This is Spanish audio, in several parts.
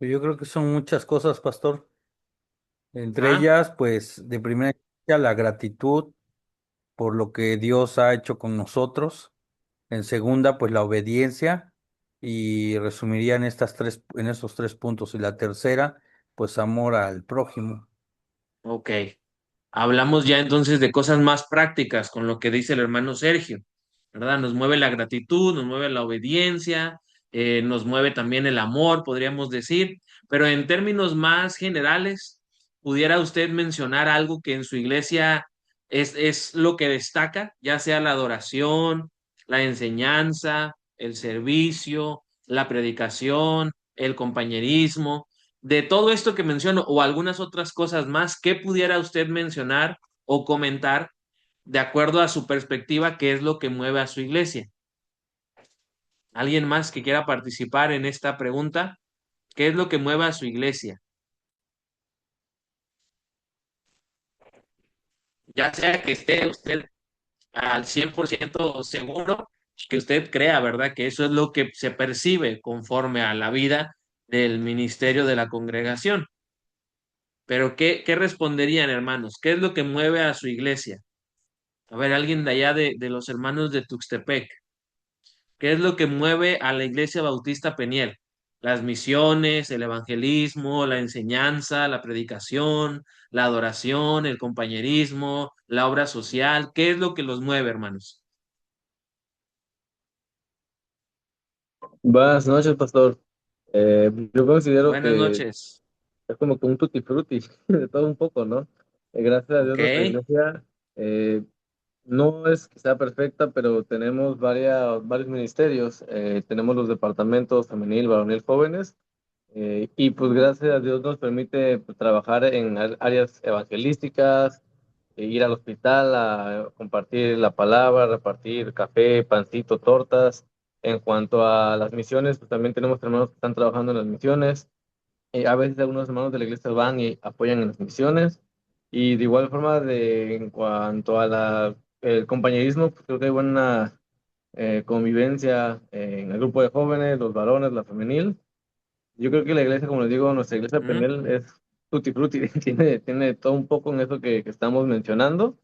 Yo creo que son muchas cosas, pastor. Entre Ah, ellas, pues, de primera instancia, la gratitud por lo que Dios ha hecho con nosotros. En segunda, pues, la obediencia. Y resumiría en estos tres puntos. Y la tercera, pues, amor al prójimo. ok. Hablamos ya entonces de cosas más prácticas con lo que dice el hermano Sergio, ¿verdad? Nos mueve la gratitud, nos mueve la obediencia, nos mueve también el amor, podríamos decir, pero en términos más generales, ¿pudiera usted mencionar algo que en su iglesia es lo que destaca, ya sea la adoración, la enseñanza, el servicio, la predicación, el compañerismo? De todo esto que menciono o algunas otras cosas más, ¿qué pudiera usted mencionar o comentar de acuerdo a su perspectiva, qué es lo que mueve a su iglesia? ¿Alguien más que quiera participar en esta pregunta? ¿Qué es lo que mueve a su iglesia? Ya sea que esté usted al 100% seguro, que usted crea, ¿verdad? Que eso es lo que se percibe conforme a la vida del ministerio de la congregación. Pero ¿qué responderían, hermanos? ¿Qué es lo que mueve a su iglesia? A ver, alguien de allá de los hermanos de Tuxtepec. ¿Qué es lo que mueve a la Iglesia Bautista Peniel? Las misiones, el evangelismo, la enseñanza, la predicación, la adoración, el compañerismo, la obra social. ¿Qué es lo que los mueve, hermanos? Buenas noches, pastor. Yo considero Buenas que noches. es como que un tutti frutti de todo un poco, ¿no? Gracias a Dios Ok. nuestra iglesia eh, no es que sea perfecta, pero tenemos varios ministerios. Tenemos los departamentos femenil, varonil, jóvenes, y pues gracias a Dios nos permite pues, trabajar en áreas evangelísticas, ir al hospital a compartir la palabra, repartir café, pancito, tortas. En cuanto a las misiones, pues también tenemos hermanos que están trabajando en las misiones. A veces algunos hermanos de la iglesia van y apoyan en las misiones. Y de igual forma, en cuanto a el compañerismo, pues creo que hay buena convivencia en el grupo de jóvenes, los varones, la femenil. Yo creo que la iglesia, como les digo, nuestra iglesia Ujú. Penel es tutti frutti, tiene todo un poco en eso que estamos mencionando.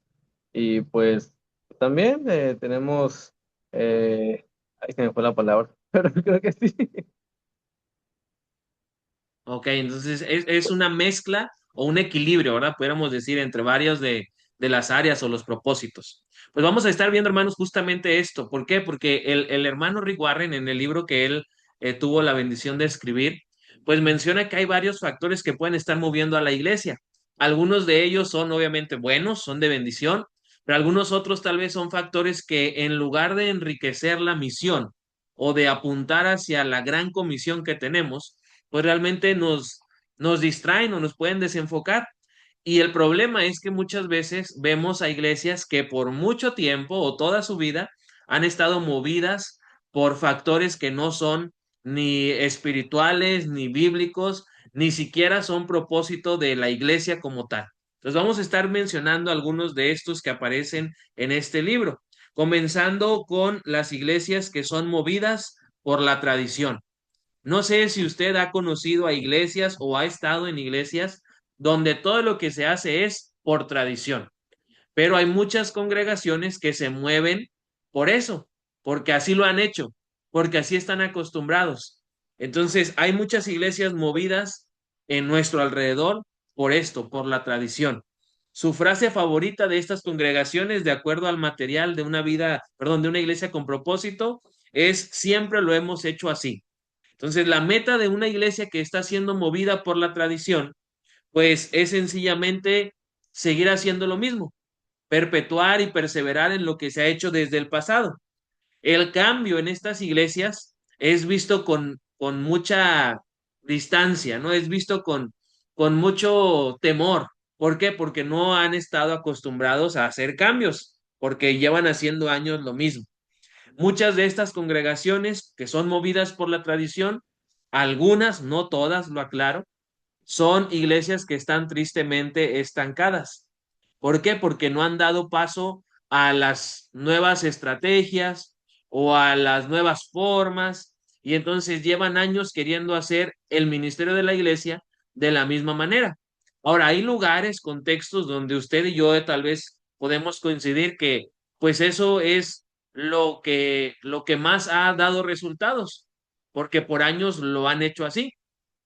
Y pues también tenemos, ahí se me fue la palabra, pero creo que sí. Ok, entonces es una mezcla o un equilibrio, ¿verdad? Pudiéramos decir entre varios de las áreas o los propósitos. Pues vamos a estar viendo, hermanos, justamente esto. ¿Por qué? Porque el hermano Rick Warren, en el libro que él tuvo la bendición de escribir, pues menciona que hay varios factores que pueden estar moviendo a la iglesia. Algunos de ellos son obviamente buenos, son de bendición, pero algunos otros tal vez son factores que en lugar de enriquecer la misión o de apuntar hacia la gran comisión que tenemos, pues realmente nos distraen o nos pueden desenfocar. Y el problema es que muchas veces vemos a iglesias que por mucho tiempo o toda su vida han estado movidas por factores que no son ni espirituales, ni bíblicos, ni siquiera son propósito de la iglesia como tal. Entonces vamos a estar mencionando algunos de estos que aparecen en este libro, comenzando con las iglesias que son movidas por la tradición. No sé si usted ha conocido a iglesias o ha estado en iglesias donde todo lo que se hace es por tradición, pero hay muchas congregaciones que se mueven por eso, porque así lo han hecho, porque así están acostumbrados. Entonces, hay muchas iglesias movidas en nuestro alrededor por esto, por la tradición. Su frase favorita de estas congregaciones, de acuerdo al material de una vida, perdón, de una iglesia con propósito, es siempre lo hemos hecho así. Entonces, la meta de una iglesia que está siendo movida por la tradición, pues es sencillamente seguir haciendo lo mismo, perpetuar y perseverar en lo que se ha hecho desde el pasado. El cambio en estas iglesias es visto con mucha distancia, ¿no? Es visto con mucho temor. ¿Por qué? Porque no han estado acostumbrados a hacer cambios, porque llevan haciendo años lo mismo. Muchas de estas congregaciones que son movidas por la tradición, algunas, no todas, lo aclaro, son iglesias que están tristemente estancadas. ¿Por qué? Porque no han dado paso a las nuevas estrategias o a las nuevas formas. y entonces llevan años queriendo hacer el ministerio de la iglesia de la misma manera. Ahora, hay lugares, contextos donde usted y yo tal vez podemos coincidir que pues eso es lo que más ha dado resultados, porque por años lo han hecho así.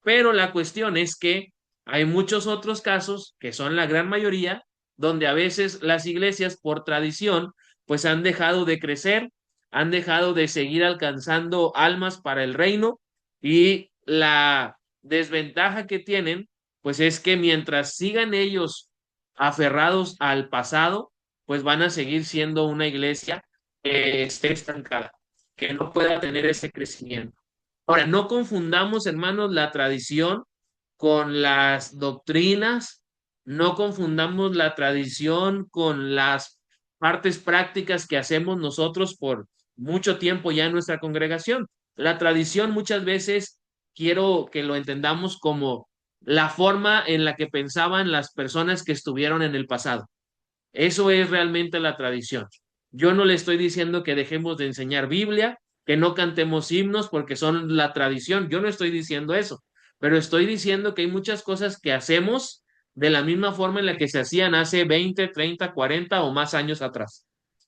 Pero la cuestión es que hay muchos otros casos, que son la gran mayoría, donde a veces las iglesias por tradición, pues han dejado de crecer, han dejado de seguir alcanzando almas para el reino y la desventaja que tienen, pues es que mientras sigan ellos aferrados al pasado, pues van a seguir siendo una iglesia que esté estancada, que no pueda tener ese crecimiento. Ahora, no confundamos, hermanos, la tradición con las doctrinas, no confundamos la tradición con las partes prácticas que hacemos nosotros por mucho tiempo ya en nuestra congregación. La tradición muchas veces quiero que lo entendamos como la forma en la que pensaban las personas que estuvieron en el pasado. Eso es realmente la tradición. Yo no le estoy diciendo que dejemos de enseñar Biblia, que no cantemos himnos porque son la tradición. Yo no estoy diciendo eso, pero estoy diciendo que hay muchas cosas que hacemos de la misma forma en la que se hacían hace 20, 30, 40 o más años atrás.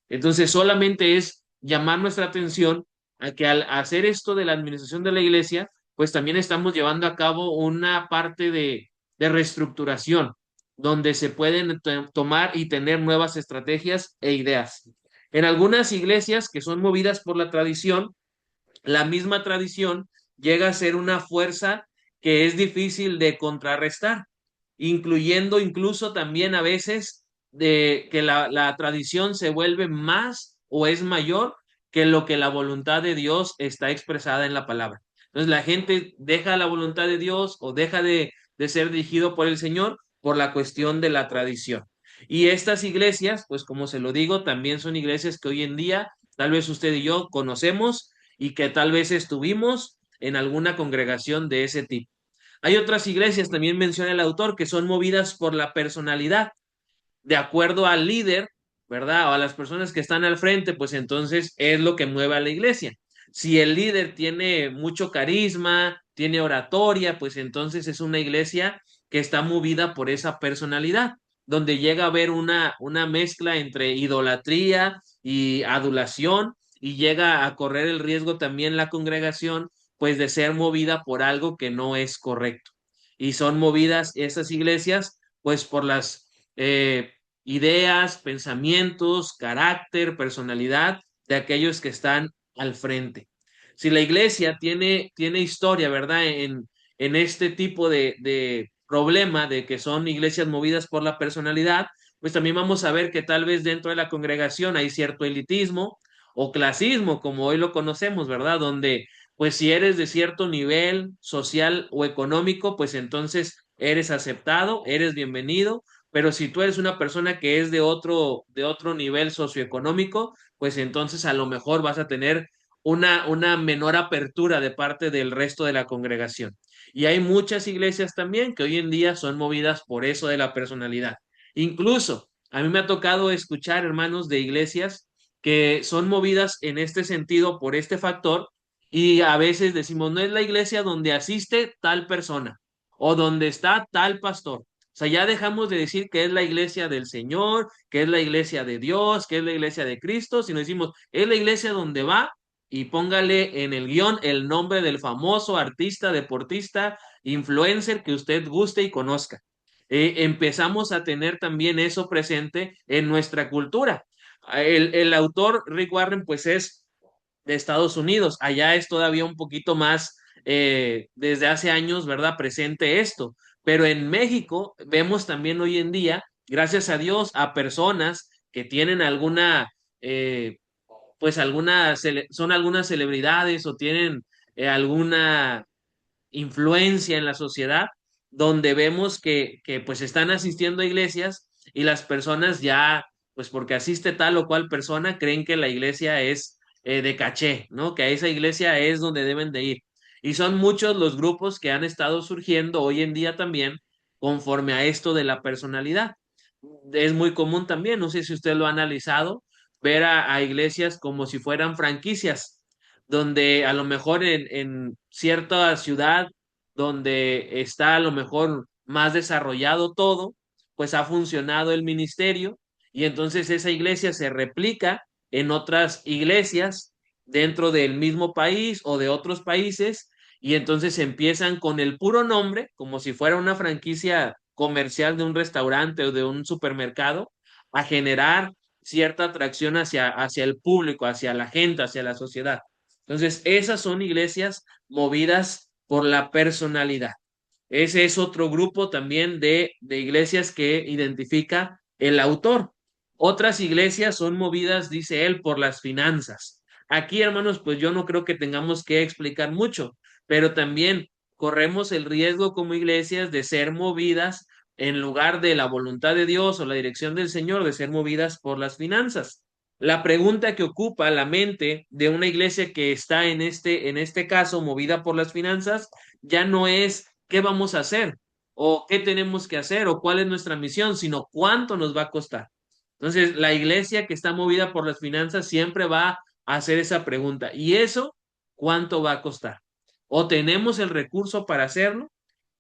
Entonces, solamente es llamar nuestra atención a que al hacer esto de la administración de la iglesia, pues también estamos llevando a cabo una parte de reestructuración donde se pueden tomar y tener nuevas estrategias e ideas. En algunas iglesias que son movidas por la tradición, la misma tradición llega a ser una fuerza que es difícil de contrarrestar, incluyendo incluso también a veces de que la tradición se vuelve más o es mayor que lo que la voluntad de Dios está expresada en la palabra. Entonces la gente deja la voluntad de Dios o deja de ser dirigido por el Señor por la cuestión de la tradición. Y estas iglesias, pues como se lo digo, también son iglesias que hoy en día tal vez usted y yo conocemos y que tal vez estuvimos en alguna congregación de ese tipo. Hay otras iglesias, también menciona el autor, que son movidas por la personalidad, de acuerdo al líder, ¿verdad? O a las personas que están al frente, pues entonces es lo que mueve a la iglesia. Si el líder tiene mucho carisma, tiene oratoria, pues entonces es una iglesia que está movida por esa personalidad, donde llega a haber una mezcla entre idolatría y adulación y llega a correr el riesgo también la congregación, pues de ser movida por algo que no es correcto. Y son movidas esas iglesias, pues por las ideas, pensamientos, carácter, personalidad de aquellos que están al frente. Si la iglesia tiene historia, ¿verdad? En este tipo de problema de que son iglesias movidas por la personalidad, pues también vamos a ver que tal vez dentro de la congregación hay cierto elitismo o clasismo, como hoy lo conocemos, ¿verdad? Donde, pues si eres de cierto nivel social o económico, pues entonces eres aceptado, eres bienvenido, pero si tú eres una persona que es de otro nivel socioeconómico, pues entonces a lo mejor vas a tener una menor apertura de parte del resto de la congregación. Y hay muchas iglesias también que hoy en día son movidas por eso de la personalidad. Incluso a mí me ha tocado escuchar, hermanos, de iglesias que son movidas en este sentido por este factor y a veces decimos, no es la iglesia donde asiste tal persona o donde está tal pastor. O sea, ya dejamos de decir que es la iglesia del Señor, que es la iglesia de Dios, que es la iglesia de Cristo, sino decimos, es la iglesia donde va y póngale en el guión el nombre del famoso artista, deportista, influencer que usted guste y conozca. Empezamos a tener también eso presente en nuestra cultura. El autor Rick Warren, pues es de Estados Unidos. Allá es todavía un poquito más, desde hace años, ¿verdad? Presente esto. Pero en México vemos también hoy en día, gracias a Dios, a personas que tienen alguna, pues son algunas celebridades o tienen alguna influencia en la sociedad, donde vemos que pues están asistiendo a iglesias y las personas ya, pues porque asiste tal o cual persona, creen que la iglesia es de caché, ¿no? Que a esa iglesia es donde deben de ir. Y son muchos los grupos que han estado surgiendo hoy en día también conforme a esto de la personalidad. Es muy común también, no sé si usted lo ha analizado, ver a iglesias como si fueran franquicias donde a lo mejor en cierta ciudad donde está a lo mejor más desarrollado todo, pues ha funcionado el ministerio y entonces esa iglesia se replica en otras iglesias dentro del mismo país o de otros países y entonces empiezan con el puro nombre, como si fuera una franquicia comercial de un restaurante o de un supermercado, a generar cierta atracción hacia el público, hacia la gente, hacia la sociedad. Entonces, esas son iglesias movidas por la personalidad. Ese es otro grupo también de iglesias que identifica el autor. Otras iglesias son movidas, dice él, por las finanzas. Aquí, hermanos, pues yo no creo que tengamos que explicar mucho, pero también corremos el riesgo como iglesias de ser movidas en lugar de la voluntad de Dios o la dirección del Señor, de ser movidas por las finanzas. La pregunta que ocupa la mente de una iglesia que está en este caso movida por las finanzas ya no es qué vamos a hacer o qué tenemos que hacer o cuál es nuestra misión, sino cuánto nos va a costar. Entonces, la iglesia que está movida por las finanzas siempre va a hacer esa pregunta. ¿Y eso cuánto va a costar? ¿O tenemos el recurso para hacerlo?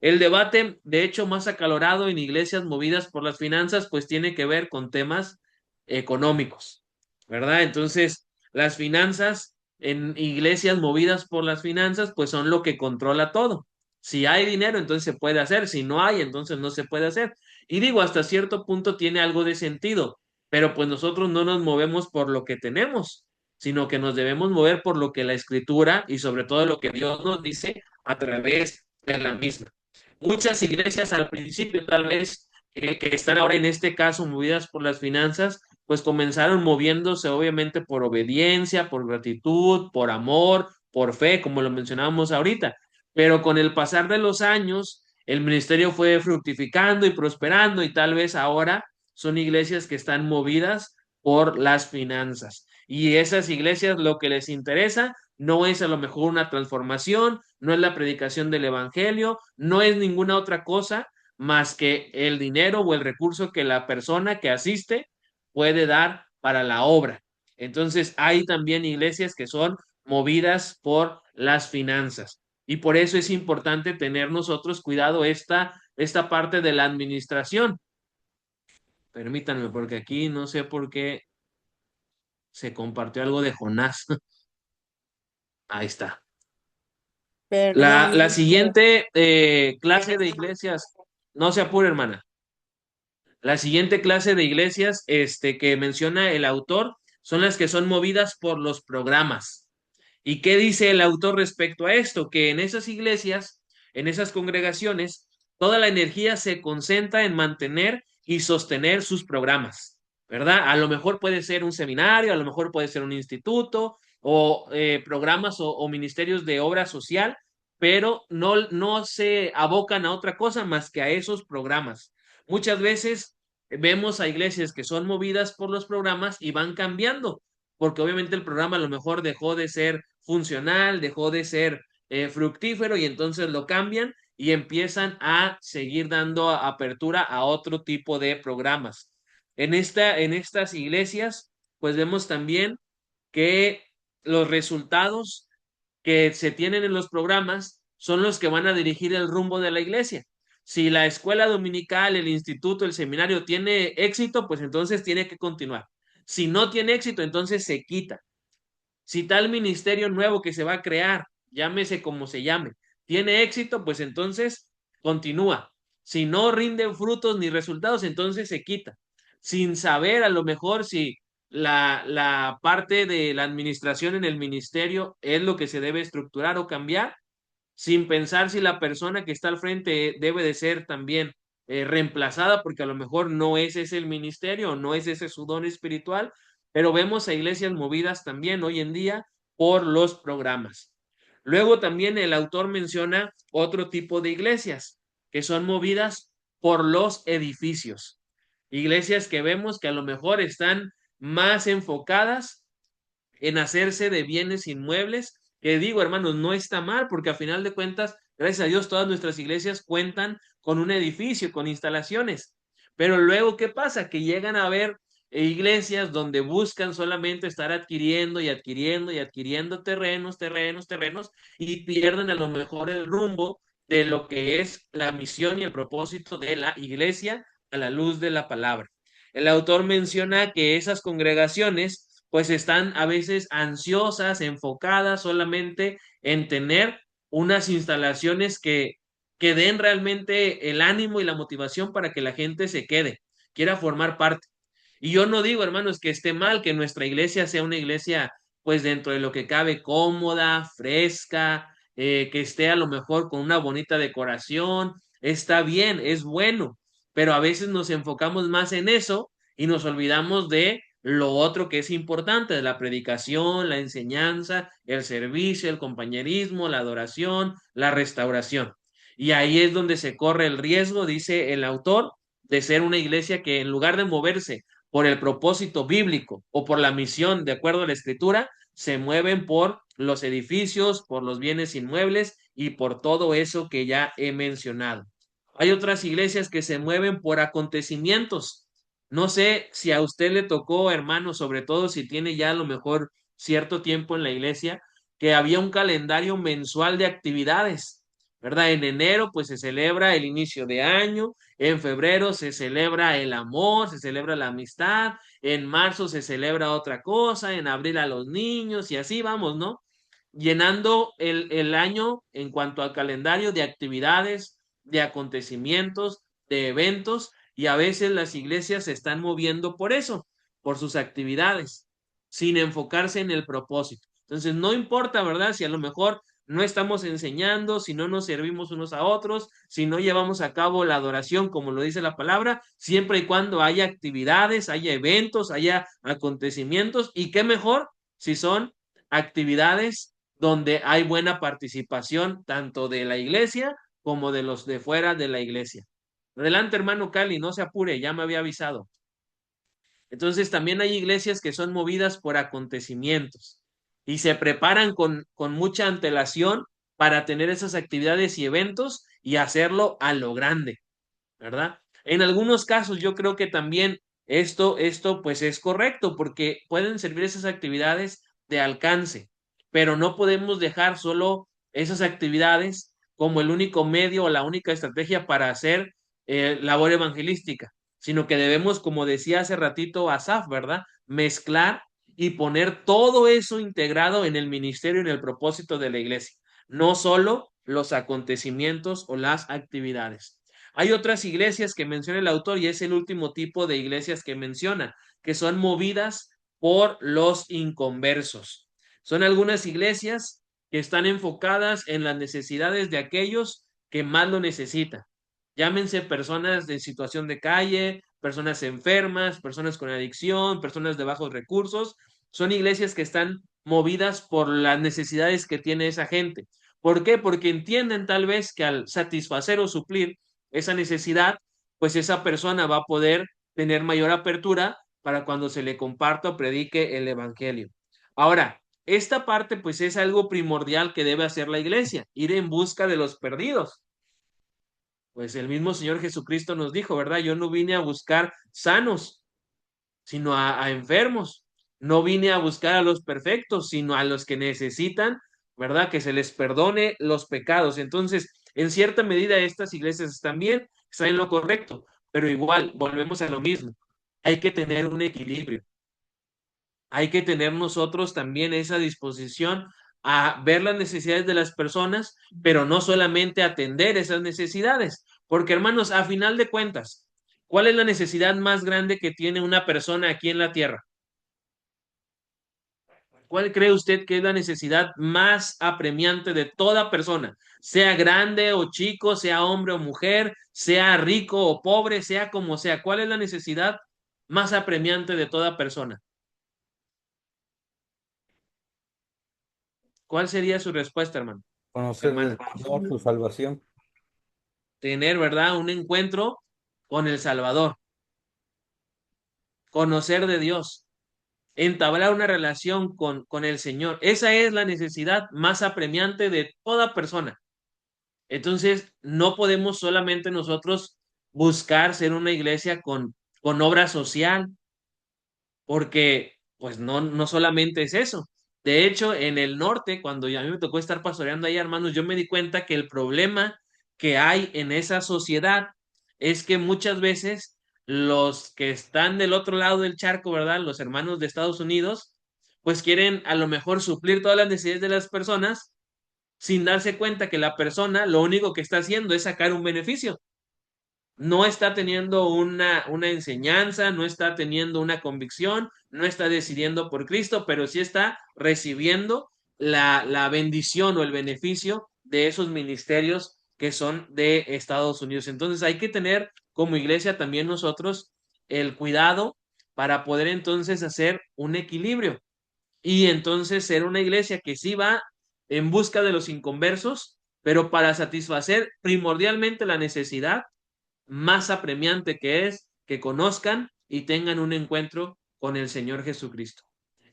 El debate, de hecho, más acalorado en iglesias movidas por las finanzas, pues tiene que ver con temas económicos, ¿verdad? Entonces, las finanzas en iglesias movidas por las finanzas, pues son lo que controla todo. Si hay dinero, entonces se puede hacer. Si no hay, entonces no se puede hacer. Y digo, hasta cierto punto tiene algo de sentido, pero pues nosotros no nos movemos por lo que tenemos, sino que nos debemos mover por lo que la escritura y sobre todo lo que Dios nos dice a través de la misma. Muchas iglesias al principio, tal vez, que están ahora en este caso movidas por las finanzas, pues comenzaron moviéndose obviamente por obediencia, por gratitud, por amor, por fe, como lo mencionábamos ahorita. Pero con el pasar de los años, el ministerio fue fructificando y prosperando y tal vez ahora son iglesias que están movidas por las finanzas. Y esas iglesias lo que les interesa no es a lo mejor una transformación, no es la predicación del evangelio, no es ninguna otra cosa más que el dinero o el recurso que la persona que asiste puede dar para la obra. Entonces hay también iglesias que son movidas por las finanzas. Y por eso es importante tener nosotros cuidado esta parte de la administración. Permítanme, porque aquí no sé por qué se compartió algo de Jonás. Ahí está. La Perdón. siguiente clase de iglesias, no se apure, hermana. La siguiente clase de iglesias que menciona el autor son las que son movidas por los programas. ¿Y qué dice el autor respecto a esto? Que en esas iglesias, en esas congregaciones, toda la energía se concentra en mantener y sostener sus programas, ¿verdad? A lo mejor puede ser un seminario, a lo mejor puede ser un instituto o programas o ministerios de obra social, pero no se abocan a otra cosa más que a esos programas. Muchas veces vemos a iglesias que son movidas por los programas y van cambiando porque obviamente el programa a lo mejor dejó de ser funcional, dejó de ser fructífero y entonces lo cambian y empiezan a seguir dando apertura a otro tipo de programas. En estas iglesias, pues vemos también que los resultados que se tienen en los programas son los que van a dirigir el rumbo de la iglesia. Si la escuela dominical, el instituto, el seminario tiene éxito, pues entonces tiene que continuar. Si no tiene éxito, entonces se quita. Si tal ministerio nuevo que se va a crear, llámese como se llame, tiene éxito, pues entonces continúa. Si no rinden frutos ni resultados, entonces se quita. Sin saber a lo mejor si la parte de la administración en el ministerio es lo que se debe estructurar o cambiar, sin pensar si la persona que está al frente debe de ser también reemplazada, porque a lo mejor no es ese el ministerio, no es ese su don espiritual, pero vemos a iglesias movidas también hoy en día por los programas. Luego también el autor menciona otro tipo de iglesias que son movidas por los edificios. Iglesias que vemos que a lo mejor están más enfocadas en hacerse de bienes inmuebles, que digo, hermanos, no está mal, porque a final de cuentas, gracias a Dios, todas nuestras iglesias cuentan con un edificio, con instalaciones. Pero luego, ¿qué pasa? Que llegan a haber iglesias donde buscan solamente estar adquiriendo y adquiriendo y adquiriendo terrenos, terrenos, terrenos, y pierden a lo mejor el rumbo de lo que es la misión y el propósito de la iglesia a la luz de la palabra. El autor menciona que esas congregaciones pues están a veces ansiosas, enfocadas solamente en tener unas instalaciones que den realmente el ánimo y la motivación para que la gente se quede, quiera formar parte. Y yo no digo, hermanos, que esté mal que nuestra iglesia sea una iglesia, pues dentro de lo que cabe, cómoda, fresca, que esté a lo mejor con una bonita decoración. Está bien, es bueno, pero a veces nos enfocamos más en eso y nos olvidamos de lo otro que es importante, de la predicación, la enseñanza, el servicio, el compañerismo, la adoración, la restauración. Y ahí es donde se corre el riesgo, dice el autor, de ser una iglesia que en lugar de moverse por el propósito bíblico o por la misión de acuerdo a la escritura, se mueven por los edificios, por los bienes inmuebles y por todo eso que ya he mencionado. Hay otras iglesias que se mueven por acontecimientos. No sé si a usted le tocó, hermano, sobre todo si tiene ya a lo mejor cierto tiempo en la iglesia, que había un calendario mensual de actividades, ¿verdad? En enero pues se celebra el inicio de año, en febrero se celebra el amor, se celebra la amistad, en marzo se celebra otra cosa, en abril a los niños y así vamos, ¿no? Llenando el año en cuanto al calendario de actividades, de acontecimientos, de eventos, y a veces las iglesias se están moviendo por eso, por sus actividades, sin enfocarse en el propósito. Entonces, no importa, ¿verdad? Si a lo mejor no estamos enseñando, si no nos servimos unos a otros, si no llevamos a cabo la adoración como lo dice la palabra, siempre y cuando haya actividades, haya eventos, haya acontecimientos, y qué mejor si son actividades donde hay buena participación tanto de la iglesia como de los de fuera de la iglesia. Adelante, hermano Cali, no se apure, ya me había avisado. Entonces también hay iglesias que son movidas por acontecimientos y se preparan con mucha antelación para tener esas actividades y eventos y hacerlo a lo grande, ¿verdad? En algunos casos yo creo que también esto pues es correcto porque pueden servir esas actividades de alcance, pero no podemos dejar solo esas actividades como el único medio o la única estrategia para hacer labor evangelística, sino que debemos, como decía hace ratito Asaf, ¿verdad? Mezclar y poner todo eso integrado en el ministerio, en el propósito de la iglesia, no solo los acontecimientos o las actividades. Hay otras iglesias que menciona el autor y es el último tipo de iglesias que menciona, que son movidas por los inconversos. Son algunas iglesias que están enfocadas en las necesidades de aquellos que más lo necesitan. Llámense personas en situación de calle, personas enfermas, personas con adicción, personas de bajos recursos. Son iglesias que están movidas por las necesidades que tiene esa gente. ¿Por qué? Porque entienden tal vez que al satisfacer o suplir esa necesidad, pues esa persona va a poder tener mayor apertura para cuando se le comparta o predique el evangelio. Ahora, esta parte pues es algo primordial que debe hacer la iglesia, ir en busca de los perdidos. Pues el mismo Señor Jesucristo nos dijo, ¿verdad? Yo no vine a buscar sanos, sino a enfermos. No vine a buscar a los perfectos, sino a los que necesitan, ¿verdad? Que se les perdone los pecados. Entonces, en cierta medida, estas iglesias están bien, están en lo correcto, pero igual, volvemos a lo mismo. Hay que tener un equilibrio. Hay que tener nosotros también esa disposición a ver las necesidades de las personas, pero no solamente atender esas necesidades. Porque, hermanos, a final de cuentas, ¿cuál es la necesidad más grande que tiene una persona aquí en la tierra? ¿Cuál cree usted que es la necesidad más apremiante de toda persona? Sea grande o chico, sea hombre o mujer, sea rico o pobre, sea como sea. ¿Cuál es la necesidad más apremiante de toda persona? ¿Cuál sería su respuesta, hermano? Conocer Hermana. del Señor, su salvación. Tener, ¿verdad? Un encuentro con el Salvador, conocer de Dios, entablar una relación con el Señor. Esa es la necesidad más apremiante de toda persona. Entonces, no podemos solamente nosotros buscar ser una iglesia con obra social, porque pues no solamente es eso. De hecho, en el norte, cuando a mí me tocó estar pastoreando ahí, hermanos, yo me di cuenta que el problema que hay en esa sociedad es que muchas veces los que están del otro lado del charco, ¿verdad? Los hermanos de Estados Unidos, pues quieren a lo mejor suplir todas las necesidades de las personas sin darse cuenta que la persona lo único que está haciendo es sacar un beneficio. No está teniendo una enseñanza, no está teniendo una convicción, no está decidiendo por Cristo, pero sí está recibiendo la bendición o el beneficio de esos ministerios que son de Estados Unidos. Entonces hay que tener como iglesia también nosotros el cuidado para poder entonces hacer un equilibrio y entonces ser una iglesia que sí va en busca de los inconversos, pero para satisfacer primordialmente la necesidad más apremiante que es que conozcan y tengan un encuentro con el Señor Jesucristo.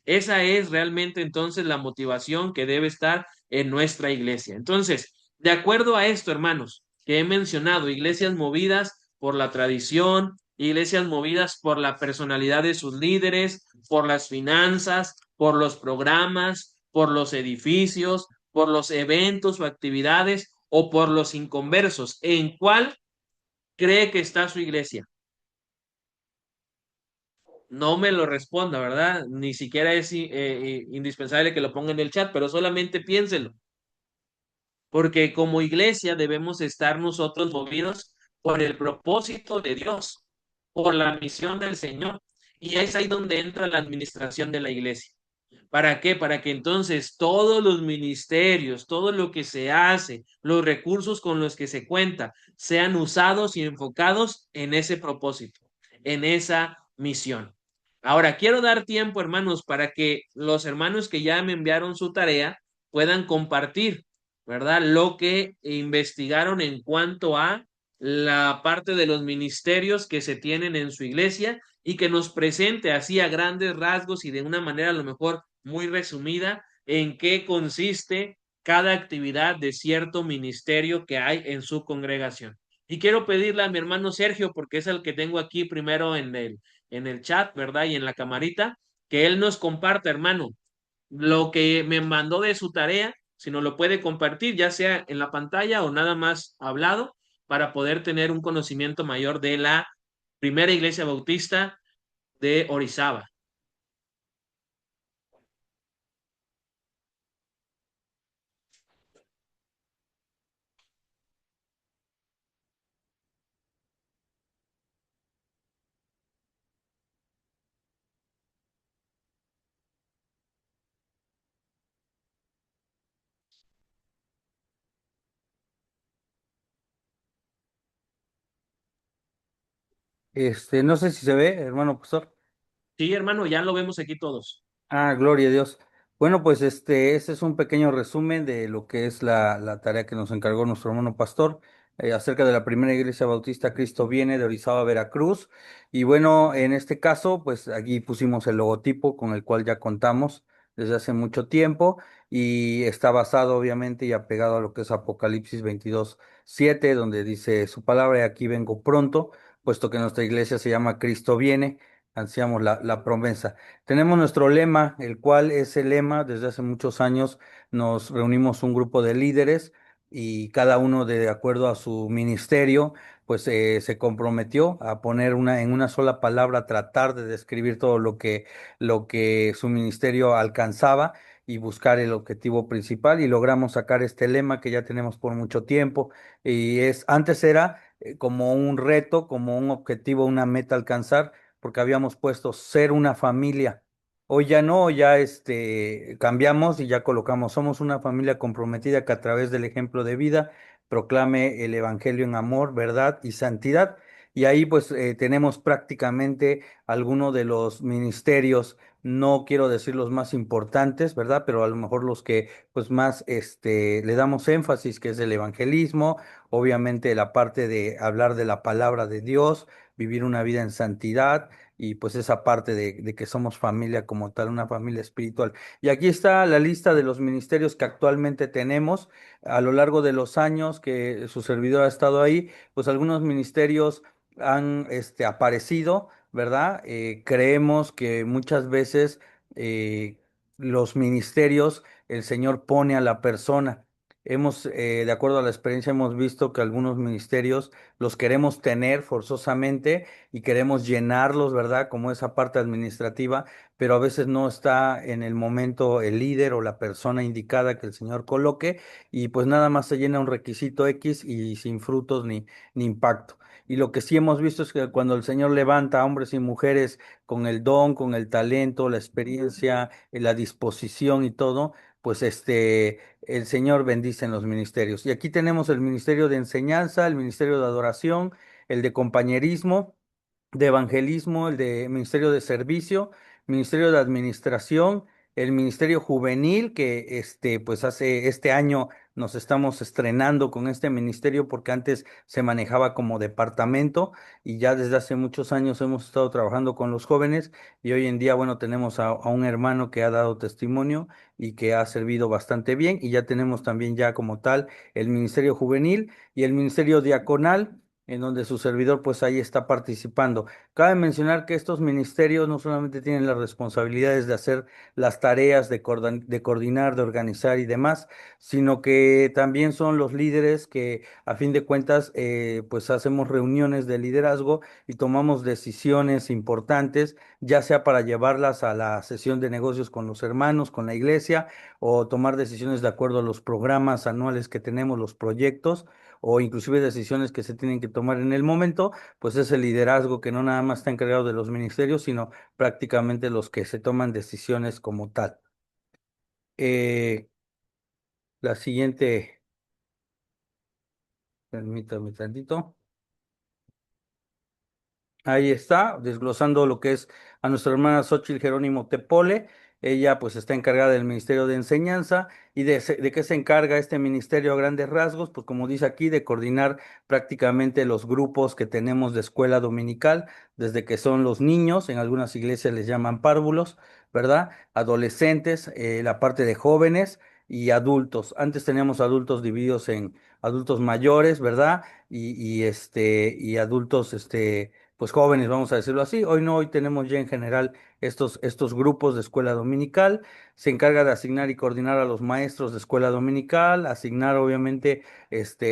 Esa es realmente entonces la motivación que debe estar en nuestra iglesia. Entonces, de acuerdo a esto, hermanos, que he mencionado, iglesias movidas por la tradición, iglesias movidas por la personalidad de sus líderes, por las finanzas, por los programas, por los edificios, por los eventos o actividades o por los inconversos. ¿En cuál cree que está su iglesia? No me lo responda, ¿verdad? Ni siquiera es indispensable que lo ponga en el chat, pero solamente piénselo, porque como iglesia debemos estar nosotros movidos por el propósito de Dios, por la misión del Señor. Y es ahí donde entra la administración de la iglesia. ¿Para qué? Para que entonces todos los ministerios, todo lo que se hace, los recursos con los que se cuenta, sean usados y enfocados en ese propósito, en esa misión. Ahora, quiero dar tiempo, hermanos, para que los hermanos que ya me enviaron su tarea puedan compartir, ¿verdad? Lo que investigaron en cuanto a la parte de los ministerios que se tienen en su iglesia y que nos presente así a grandes rasgos y de una manera a lo mejor muy resumida en qué consiste cada actividad de cierto ministerio que hay en su congregación. Y quiero pedirle a mi hermano Sergio, porque es el que tengo aquí primero en el chat, ¿verdad? Y en la camarita, que él nos comparta, hermano, lo que me mandó de su tarea, si nos lo puede compartir, ya sea en la pantalla o nada más hablado, para poder tener un conocimiento mayor de la primera iglesia bautista de Orizaba. No sé si se ve, hermano pastor. Sí, hermano, ya lo vemos aquí todos. Ah, gloria a Dios. Bueno, pues ese es un pequeño resumen de lo que es la tarea que nos encargó nuestro hermano pastor acerca de la primera iglesia bautista Cristo Viene de Orizaba, Veracruz. Y bueno, en este caso, pues aquí pusimos el logotipo con el cual ya contamos desde hace mucho tiempo y está basado obviamente y apegado a lo que es Apocalipsis 22:7, donde dice su palabra, y aquí vengo pronto, puesto que nuestra iglesia se llama Cristo Viene, ansiamos la promesa. Tenemos nuestro lema, el cual es el lema, desde hace muchos años nos reunimos un grupo de líderes y cada uno de acuerdo a su ministerio, pues se comprometió a poner en una sola palabra, tratar de describir todo lo que su ministerio alcanzaba y buscar el objetivo principal y logramos sacar este lema que ya tenemos por mucho tiempo y antes era como un reto, como un objetivo, una meta a alcanzar porque habíamos puesto ser una familia. Hoy ya no, ya cambiamos y ya colocamos, somos una familia comprometida que a través del ejemplo de vida proclame el evangelio en amor, verdad y santidad. Y ahí pues tenemos prácticamente algunos de los ministerios, no quiero decir los más importantes, ¿verdad? Pero a lo mejor los que pues más le damos énfasis, que es el evangelismo, obviamente la parte de hablar de la palabra de Dios, vivir una vida en santidad y pues esa parte de que somos familia como tal, una familia espiritual. Y aquí está la lista de los ministerios que actualmente tenemos a lo largo de los años que su servidor ha estado ahí, pues algunos ministerios han aparecido, ¿verdad? Creemos que muchas veces eh, los ministerios, el Señor pone a la persona. De acuerdo a la experiencia, hemos visto que algunos ministerios los queremos tener forzosamente y queremos llenarlos, ¿verdad? Como esa parte administrativa, pero a veces no está en el momento el líder o la persona indicada que el Señor coloque y pues nada más se llena un requisito X y sin frutos ni impacto. Y lo que sí hemos visto es que cuando el Señor levanta a hombres y mujeres con el don, con el talento, la experiencia, la disposición y todo, pues el Señor bendice en los ministerios. Y aquí tenemos el ministerio de enseñanza, el ministerio de adoración, el de compañerismo, de evangelismo, el de ministerio de servicio, ministerio de administración, el ministerio juvenil, que pues hace este año nos estamos estrenando con este ministerio porque antes se manejaba como departamento y ya desde hace muchos años hemos estado trabajando con los jóvenes y hoy en día, bueno, tenemos a un hermano que ha dado testimonio y que ha servido bastante bien y ya tenemos también ya como tal el ministerio juvenil y el ministerio diaconal en donde su servidor pues ahí está participando. Cabe mencionar que estos ministerios no solamente tienen las responsabilidades de hacer las tareas de coordinar, de organizar y demás, sino que también son los líderes que a fin de cuentas pues hacemos reuniones de liderazgo y tomamos decisiones importantes, ya sea para llevarlas a la sesión de negocios con los hermanos, con la iglesia, o tomar decisiones de acuerdo a los programas anuales que tenemos, los proyectos o inclusive decisiones que se tienen que tomar en el momento, pues es el liderazgo que no nada más está encargado de los ministerios, sino prácticamente los que se toman decisiones como tal. Eh, la siguiente, permítame tantito. Ahí está, desglosando lo que es a nuestra hermana Xóchitl Jerónimo Tepole. Ella pues está encargada del Ministerio de Enseñanza y de qué se encarga este ministerio a grandes rasgos, pues como dice aquí, de coordinar prácticamente los grupos que tenemos de escuela dominical, desde que son los niños, en algunas iglesias les llaman párvulos, ¿verdad? Adolescentes, la parte de jóvenes y adultos. Antes teníamos adultos divididos en adultos mayores, ¿verdad? Y adultos, pues jóvenes, vamos a decirlo así. Hoy no, hoy tenemos ya en general estos grupos de escuela dominical. Se encarga de asignar y coordinar a los maestros de escuela dominical, asignar obviamente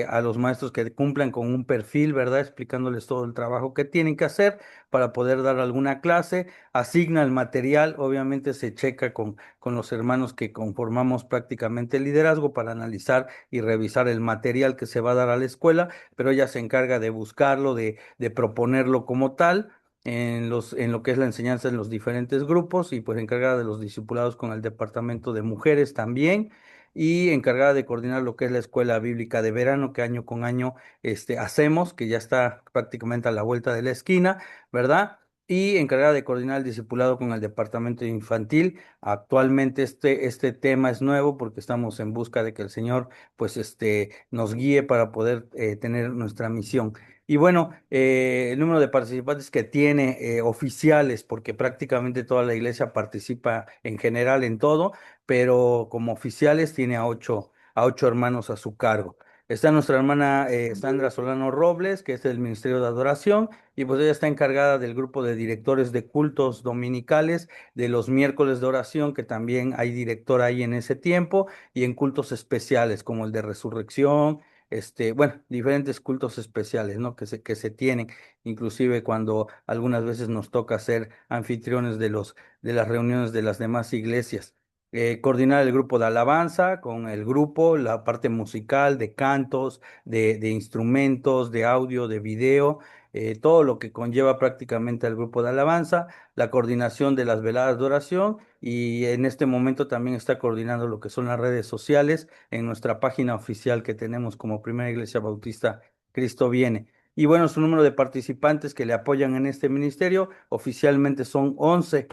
a los maestros que cumplan con un perfil, ¿verdad? Explicándoles todo el trabajo que tienen que hacer para poder dar alguna clase. Asigna el material, obviamente se checa con los hermanos que conformamos prácticamente el liderazgo para analizar y revisar el material que se va a dar a la escuela, pero ella se encarga de buscarlo, de proponerlo como tal en lo que es la enseñanza en los diferentes grupos y pues encargada de los discipulados con el departamento de mujeres también y encargada de coordinar lo que es la escuela bíblica de verano que año con año hacemos, que ya está prácticamente a la vuelta de la esquina, ¿verdad? Y encargada de coordinar el discipulado con el departamento infantil. Actualmente este tema es nuevo porque estamos en busca de que el Señor pues nos guíe para poder tener nuestra misión. Y bueno, el número de participantes que tiene oficiales, porque prácticamente toda la iglesia participa en general en todo, pero como oficiales tiene a ocho hermanos a su cargo. Está nuestra hermana Sandra Solano Robles, que es del Ministerio de Adoración, y pues ella está encargada del grupo de directores de cultos dominicales, de los miércoles de oración, que también hay director ahí en ese tiempo, y en cultos especiales como el de resurrección, bueno, diferentes cultos especiales, ¿no? Que se tienen, inclusive cuando algunas veces nos toca ser anfitriones de las reuniones de las demás iglesias. Coordinar el grupo de alabanza con el grupo, la parte musical, de cantos, de instrumentos, de audio, de video, todo lo que conlleva prácticamente al grupo de alabanza, la coordinación de las veladas de oración y en este momento también está coordinando lo que son las redes sociales en nuestra página oficial que tenemos como Primera Iglesia Bautista Cristo Viene. Y bueno, su número de participantes que le apoyan en este ministerio oficialmente son 11.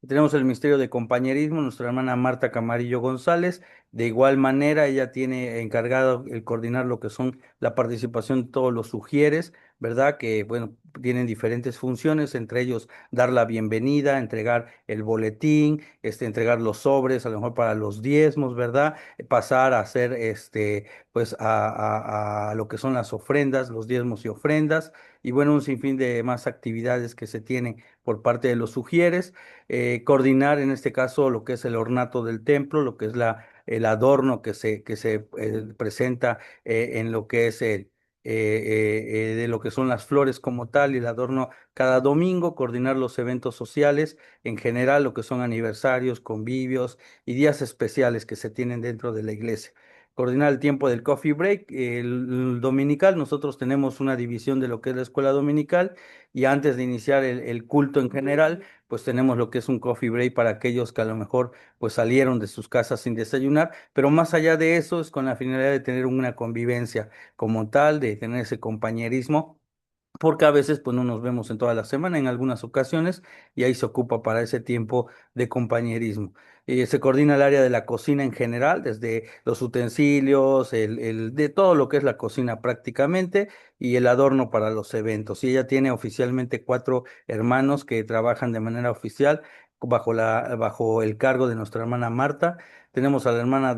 Tenemos el Ministerio de Compañerismo, nuestra hermana Marta Camarillo González, De igual manera, ella tiene encargado el coordinar lo que son la participación de todos los sugieres, ¿verdad? Que, bueno, tienen diferentes funciones, entre ellos dar la bienvenida, entregar el boletín, entregar los sobres, a lo mejor para los diezmos, ¿verdad? Pasar a hacer, pues, a lo que son las ofrendas, los diezmos y ofrendas, y bueno, un sinfín de más actividades que se tienen por parte de los sugieres, coordinar en este caso lo que es el ornato del templo, lo que es el adorno que se presenta en lo que es de lo que son las flores como tal y el adorno cada domingo, coordinar los eventos sociales en general, lo que son aniversarios, convivios y días especiales que se tienen dentro de la iglesia. Coordinar el tiempo del coffee break, el dominical, nosotros tenemos una división de lo que es la escuela dominical y antes de iniciar el culto en general, pues tenemos lo que es un coffee break para aquellos que a lo mejor pues salieron de sus casas sin desayunar, pero más allá de eso es con la finalidad de tener una convivencia como tal, de tener ese compañerismo porque a veces pues no nos vemos en toda la semana, en algunas ocasiones, y ahí se ocupa para ese tiempo de compañerismo. Se coordina el área de la cocina en general, desde los utensilios, de todo lo que es la cocina prácticamente, y el adorno para los eventos. Y ella tiene oficialmente 4 hermanos que trabajan de manera oficial bajo el cargo de nuestra hermana Marta. Tenemos a la hermana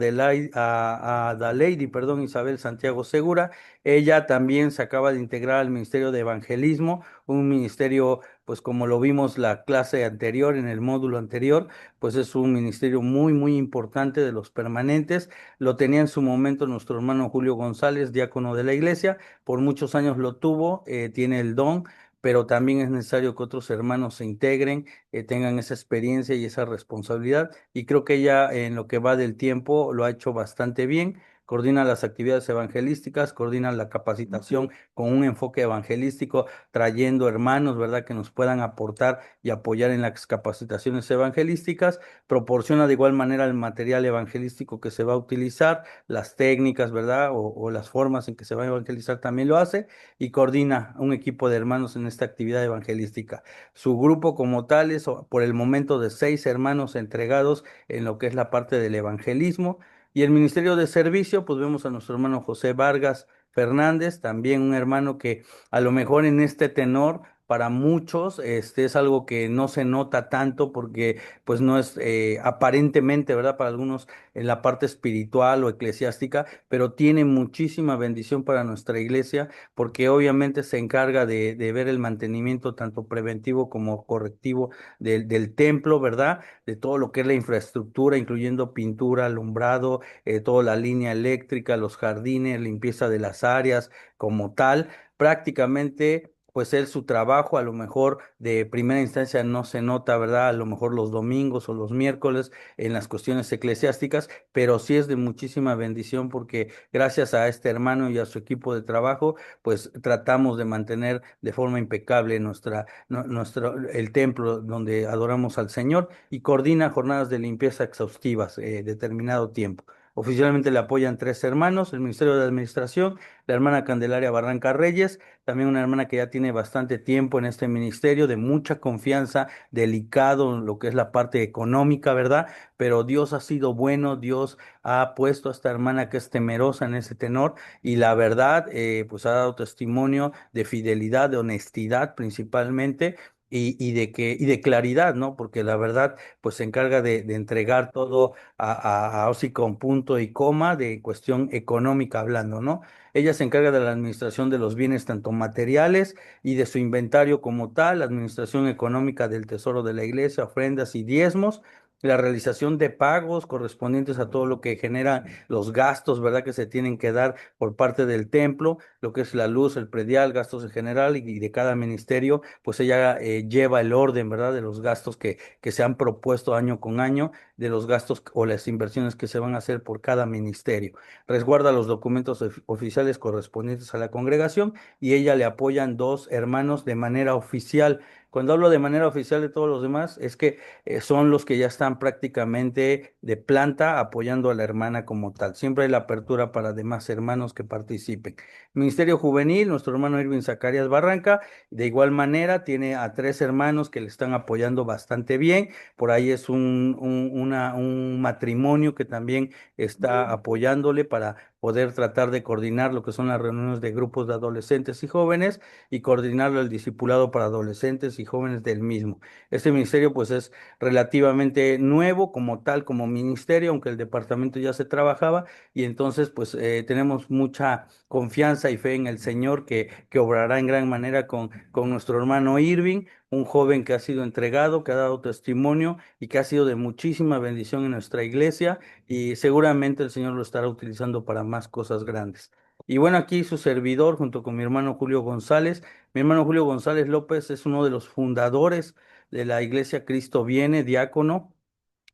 a Lady, perdón, Isabel Santiago Segura. Ella también se acaba de integrar al Ministerio de Evangelismo, un ministerio, pues como lo vimos la clase anterior, en el módulo anterior, pues es un ministerio muy, muy importante de los permanentes. Lo tenía en su momento nuestro hermano Julio González, diácono de la iglesia, por muchos años lo tuvo, tiene el don. Pero también es necesario que otros hermanos se integren, tengan esa experiencia y esa responsabilidad. Y creo que ella en lo que va del tiempo lo ha hecho bastante bien, coordina las actividades evangelísticas, coordina la capacitación con un enfoque evangelístico, trayendo hermanos, ¿verdad?, que nos puedan aportar y apoyar en las capacitaciones evangelísticas, proporciona de igual manera el material evangelístico que se va a utilizar, las técnicas, ¿verdad?, o las formas en que se va a evangelizar también lo hace, y coordina un equipo de hermanos en esta actividad evangelística. Su grupo como tal es por el momento de 6 hermanos entregados en lo que es la parte del evangelismo. Y el Ministerio de Servicio, pues vemos a nuestro hermano José Vargas Fernández, también un hermano que a lo mejor en este tenor para muchos es algo que no se nota tanto porque pues no es aparentemente, ¿verdad? Para algunos en la parte espiritual o eclesiástica, pero tiene muchísima bendición para nuestra iglesia porque obviamente se encarga de ver el mantenimiento tanto preventivo como correctivo del templo, ¿verdad? De todo lo que es la infraestructura, incluyendo pintura, alumbrado, toda la línea eléctrica, los jardines, limpieza de las áreas como tal. Prácticamente, pues él su trabajo a lo mejor de primera instancia no se nota, ¿verdad? A lo mejor los domingos o los miércoles en las cuestiones eclesiásticas, pero sí es de muchísima bendición porque gracias a este hermano y a su equipo de trabajo, pues tratamos de mantener de forma impecable el templo donde adoramos al Señor y coordina jornadas de limpieza exhaustivas determinado tiempo. Oficialmente le apoyan 3 hermanos, el Ministerio de Administración, la hermana Candelaria Barranca Reyes, también una hermana que ya tiene bastante tiempo en este ministerio, de mucha confianza, delicado en lo que es la parte económica, ¿verdad? Pero Dios ha sido bueno, Dios ha puesto a esta hermana que es temerosa en ese tenor y la verdad, pues ha dado testimonio de fidelidad, de honestidad principalmente. Y de claridad, ¿no? Porque la verdad, pues se encarga de entregar todo así con punto y coma de cuestión económica hablando, ¿no? Ella se encarga de la administración de los bienes tanto materiales y de su inventario como tal, la administración económica del tesoro de la iglesia, ofrendas y diezmos, la realización de pagos correspondientes a todo lo que genera los gastos, ¿verdad? Que se tienen que dar por parte del templo, lo que es la luz, el predial, gastos en general y de cada ministerio, pues ella lleva el orden, ¿verdad? De los gastos que se han propuesto año con año, de los gastos o las inversiones que se van a hacer por cada ministerio. Resguarda los documentos oficiales correspondientes a la congregación y ella le apoyan 2 hermanos de manera oficial. Cuando hablo de manera oficial de todos los demás, es que son los que ya están prácticamente de planta apoyando a la hermana como tal. Siempre hay la apertura para demás hermanos que participen. Ministerio Juvenil, nuestro hermano Irving Zacarías Barranca, de igual manera tiene a 3 hermanos que le están apoyando bastante bien. Por ahí es un matrimonio que también está apoyándole para poder tratar de coordinar lo que son las reuniones de grupos de adolescentes y jóvenes y coordinarlo el discipulado para adolescentes y jóvenes del mismo. Este ministerio pues es relativamente nuevo como tal, como ministerio, aunque el departamento ya se trabajaba y entonces pues tenemos mucha confianza y fe en el Señor que obrará en gran manera con nuestro hermano Irving, un joven que ha sido entregado, que ha dado testimonio y que ha sido de muchísima bendición en nuestra iglesia y seguramente el Señor lo estará utilizando para más cosas grandes. Y bueno, aquí su servidor junto con mi hermano Julio González. Mi hermano Julio González López es uno de los fundadores de la Iglesia Cristo Viene, diácono.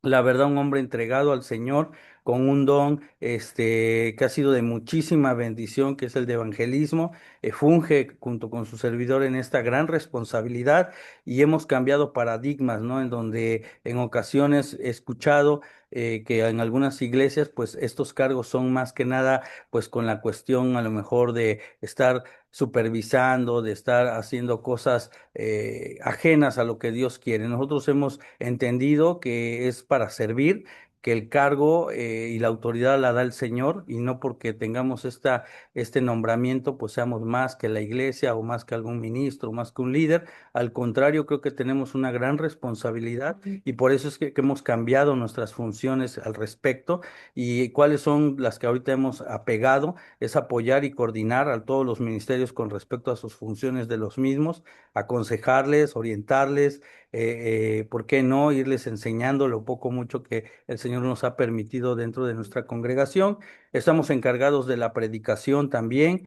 La verdad, un hombre entregado al Señor con un don que ha sido de muchísima bendición, que es el de evangelismo, funge junto con su servidor en esta gran responsabilidad y hemos cambiado paradigmas, ¿no? En donde en ocasiones he escuchado que en algunas iglesias, pues estos cargos son más que nada, pues con la cuestión a lo mejor de estar supervisando, de estar haciendo cosas ajenas a lo que Dios quiere. Nosotros hemos entendido que es para servir, que el cargo y la autoridad la da el Señor y no porque tengamos este nombramiento, pues seamos más que la iglesia o más que algún ministro o más que un líder. Al contrario, creo que tenemos una gran responsabilidad y por eso es que hemos cambiado nuestras funciones al respecto y cuáles son las que ahorita hemos apegado es apoyar y coordinar a todos los ministerios con respecto a sus funciones de los mismos, aconsejarles, orientarles, ¿por qué no? Irles enseñando lo poco mucho que el Señor nos ha permitido dentro de nuestra congregación. Estamos encargados de la predicación también.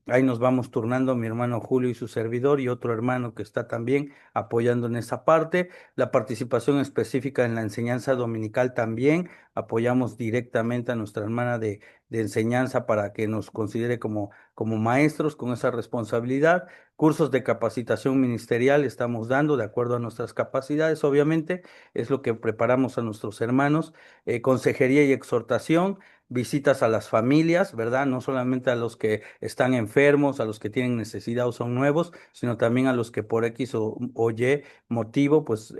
Ahí nos vamos turnando mi hermano Julio y su servidor y otro hermano que está también apoyando en esa parte. La participación específica en la enseñanza dominical también. Apoyamos directamente a nuestra hermana de enseñanza para que nos considere como maestros con esa responsabilidad. Cursos de capacitación ministerial estamos dando de acuerdo a nuestras capacidades, obviamente, es lo que preparamos a nuestros hermanos. Consejería y exhortación, visitas a las familias, ¿verdad? No solamente a los que están enfermos, a los que tienen necesidad o son nuevos, sino también a los que por X o Y motivo, pues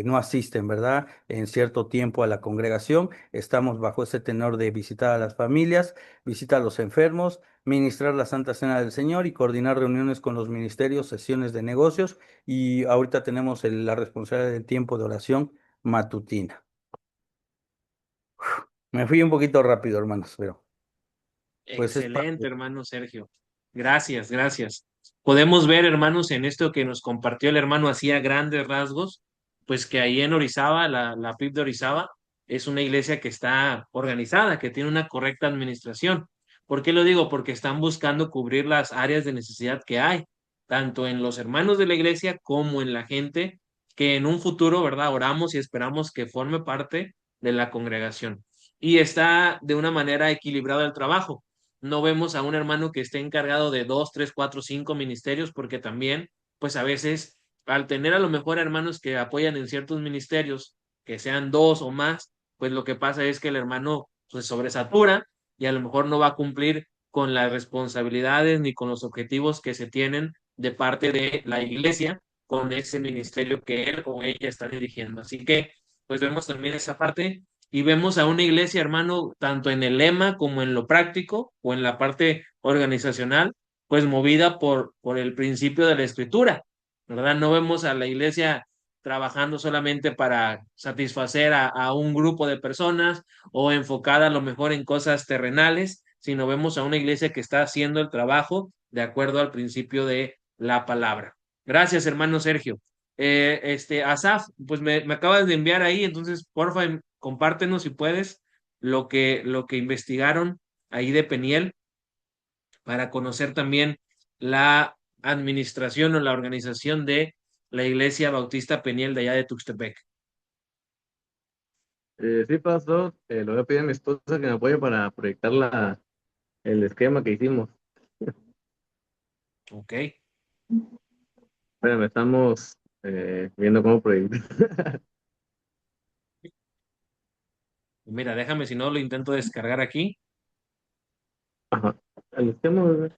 no asisten, ¿verdad? En cierto tiempo a la congregación. Estamos bajo ese tenor de visitar a las familias, visita a los enfermos, ministrar la Santa Cena del Señor y coordinar reuniones con los ministerios, sesiones de negocios y ahorita tenemos la responsabilidad del tiempo de oración matutina. Me fui un poquito rápido, hermanos, pero pues es Excelente, parte. hermano Sergio. Gracias, gracias. Podemos ver, hermanos, en esto que nos compartió el hermano hacía grandes rasgos, pues que ahí en Orizaba, la PIB de Orizaba, es una iglesia que está organizada, que tiene una correcta administración. ¿Por qué lo digo? Porque están buscando cubrir las áreas de necesidad que hay, tanto en los hermanos de la iglesia como en la gente que en un futuro, ¿verdad? Oramos y esperamos que forme parte de la congregación. Y está de una manera equilibrada el trabajo. No vemos a un hermano que esté encargado de dos, tres, cuatro, cinco ministerios, porque también, pues a veces, al tener a lo mejor hermanos que apoyan en ciertos ministerios, que sean dos o más, pues lo que pasa es que el hermano se sobresatura y a lo mejor no va a cumplir con las responsabilidades ni con los objetivos que se tienen de parte de la iglesia con ese ministerio que él o ella está dirigiendo. Así que, pues vemos también esa parte y vemos a una iglesia, hermano, tanto en el lema como en lo práctico o en la parte organizacional, pues movida por el principio de la escritura, ¿verdad? No vemos a la iglesia trabajando solamente para satisfacer a un grupo de personas o enfocada a lo mejor en cosas terrenales, sino vemos a una iglesia que está haciendo el trabajo de acuerdo al principio de la palabra. Gracias, hermano Sergio. Asaf, pues me acabas de enviar ahí, entonces, porfa, compártenos si puedes lo que investigaron ahí de Peniel para conocer también la administración o la organización de la Iglesia Bautista Peniel de allá de Tuxtepec. Sí, pastor, le voy a pedir a mi esposa que me apoye para proyectar el esquema que hicimos. Ok. Bueno, estamos viendo cómo prohibir. Mira, déjame si no lo intento descargar aquí. Ajá. El esquema, bebé.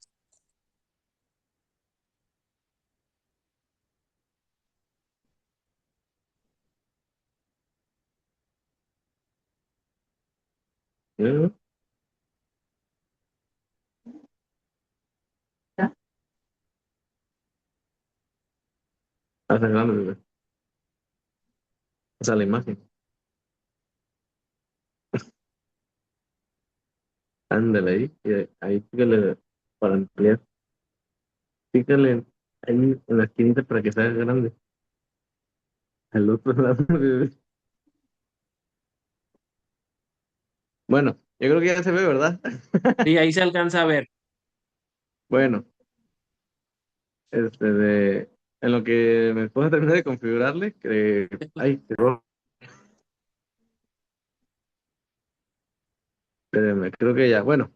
Sí, está grande, bebé. O sea, la imagen. Ándale ahí. Y ahí pícale para ampliar. Pícale ahí en la esquinita para que sea grande. Al otro lado, bebé. Bueno, yo creo que ya se ve, ¿verdad? Sí, ahí se alcanza a ver. Bueno, en lo que mi esposa termina de configurarle, que, ay, espérenme, creo que ya, bueno,